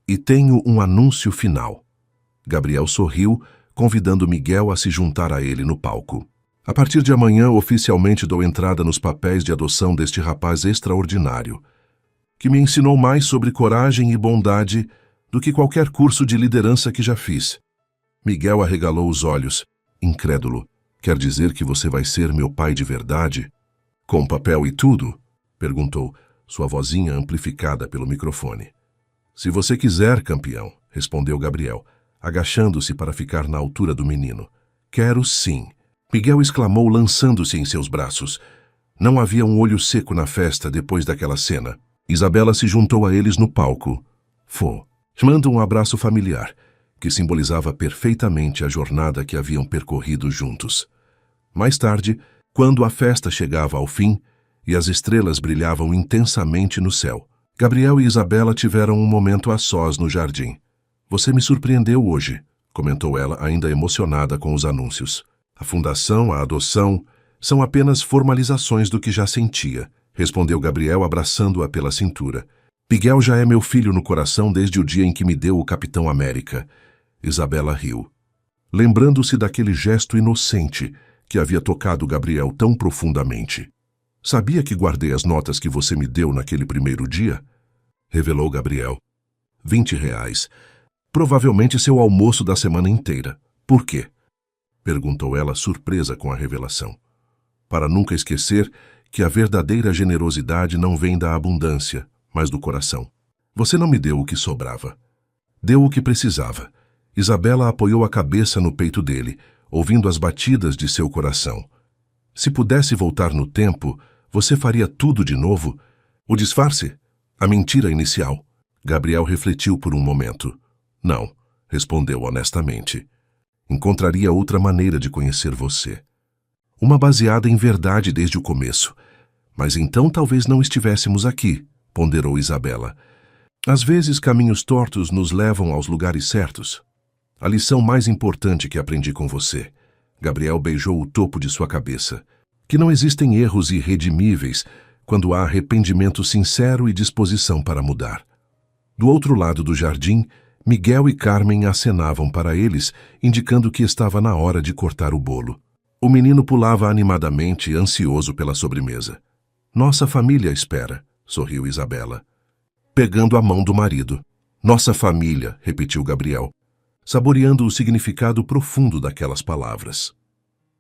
E tenho um anúncio final. Gabriel sorriu, convidando Miguel a se juntar a ele no palco. A partir de amanhã, oficialmente dou entrada nos papéis de adoção deste rapaz extraordinário, que me ensinou mais sobre coragem e bondade do que qualquer curso de liderança que já fiz. Miguel arregalou os olhos, incrédulo. Quer dizer que você vai ser meu pai de verdade? Com papel e tudo? Perguntou, sua vozinha amplificada pelo microfone. Se você quiser, campeão, respondeu Gabriel, agachando-se para ficar na altura do menino. Quero sim. Miguel exclamou, lançando-se em seus braços. Não havia um olho seco na festa depois daquela cena. Isabela se juntou a eles no palco. Manda um abraço familiar, que simbolizava perfeitamente a jornada que haviam percorrido juntos. Mais tarde, quando a festa chegava ao fim e as estrelas brilhavam intensamente no céu, Gabriel e Isabela tiveram um momento a sós no jardim. Você me surpreendeu hoje, comentou ela, ainda emocionada com os anúncios. A fundação, a adoção, são apenas formalizações do que já sentia, respondeu Gabriel, abraçando-a pela cintura. Miguel já é meu filho no coração desde o dia em que me deu o Capitão América. Isabela riu, lembrando-se daquele gesto inocente que havia tocado Gabriel tão profundamente. Sabia que guardei as notas que você me deu naquele primeiro dia? Revelou Gabriel. R$20. Provavelmente seu almoço da semana inteira. Por quê? Perguntou ela, surpresa com a revelação. Para nunca esquecer que a verdadeira generosidade não vem da abundância, mas do coração. Você não me deu o que sobrava. Deu o que precisava. Isabela apoiou a cabeça no peito dele, ouvindo as batidas de seu coração. Se pudesse voltar no tempo, você faria tudo de novo? O disfarce? A mentira inicial? Gabriel refletiu por um momento. Não, respondeu honestamente. Encontraria outra maneira de conhecer você. Uma baseada em verdade desde o começo. Mas então talvez não estivéssemos aqui, ponderou Isabela. Às vezes caminhos tortos nos levam aos lugares certos. A lição mais importante que aprendi com você. Gabriel beijou o topo de sua cabeça. Que não existem erros irredimíveis quando há arrependimento sincero e disposição para mudar. Do outro lado do jardim, Miguel e Carmen acenavam para eles, indicando que estava na hora de cortar o bolo. O menino pulava animadamente, ansioso pela sobremesa. Nossa família espera, sorriu Isabela, pegando a mão do marido. Nossa família, repetiu Gabriel, saboreando o significado profundo daquelas palavras.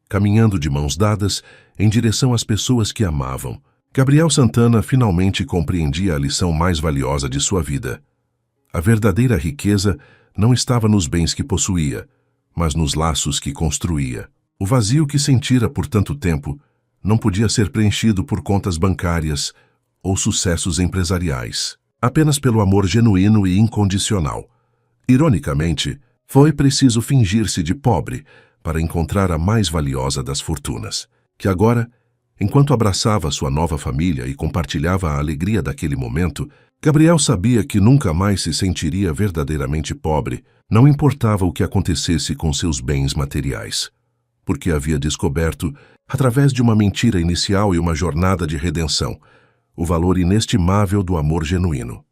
Caminhando de mãos dadas em direção às pessoas que amavam, Gabriel Santana finalmente compreendia a lição mais valiosa de sua vida. A verdadeira riqueza não estava nos bens que possuía, mas nos laços que construía. O vazio que sentira por tanto tempo não podia ser preenchido por contas bancárias ou sucessos empresariais, apenas pelo amor genuíno e incondicional. Ironicamente, foi preciso fingir-se de pobre para encontrar a mais valiosa das fortunas, que agora, enquanto abraçava sua nova família e compartilhava a alegria daquele momento, Gabriel sabia que nunca mais se sentiria verdadeiramente pobre, não importava o que acontecesse com seus bens materiais, porque havia descoberto, através de uma mentira inicial e uma jornada de redenção, o valor inestimável do amor genuíno.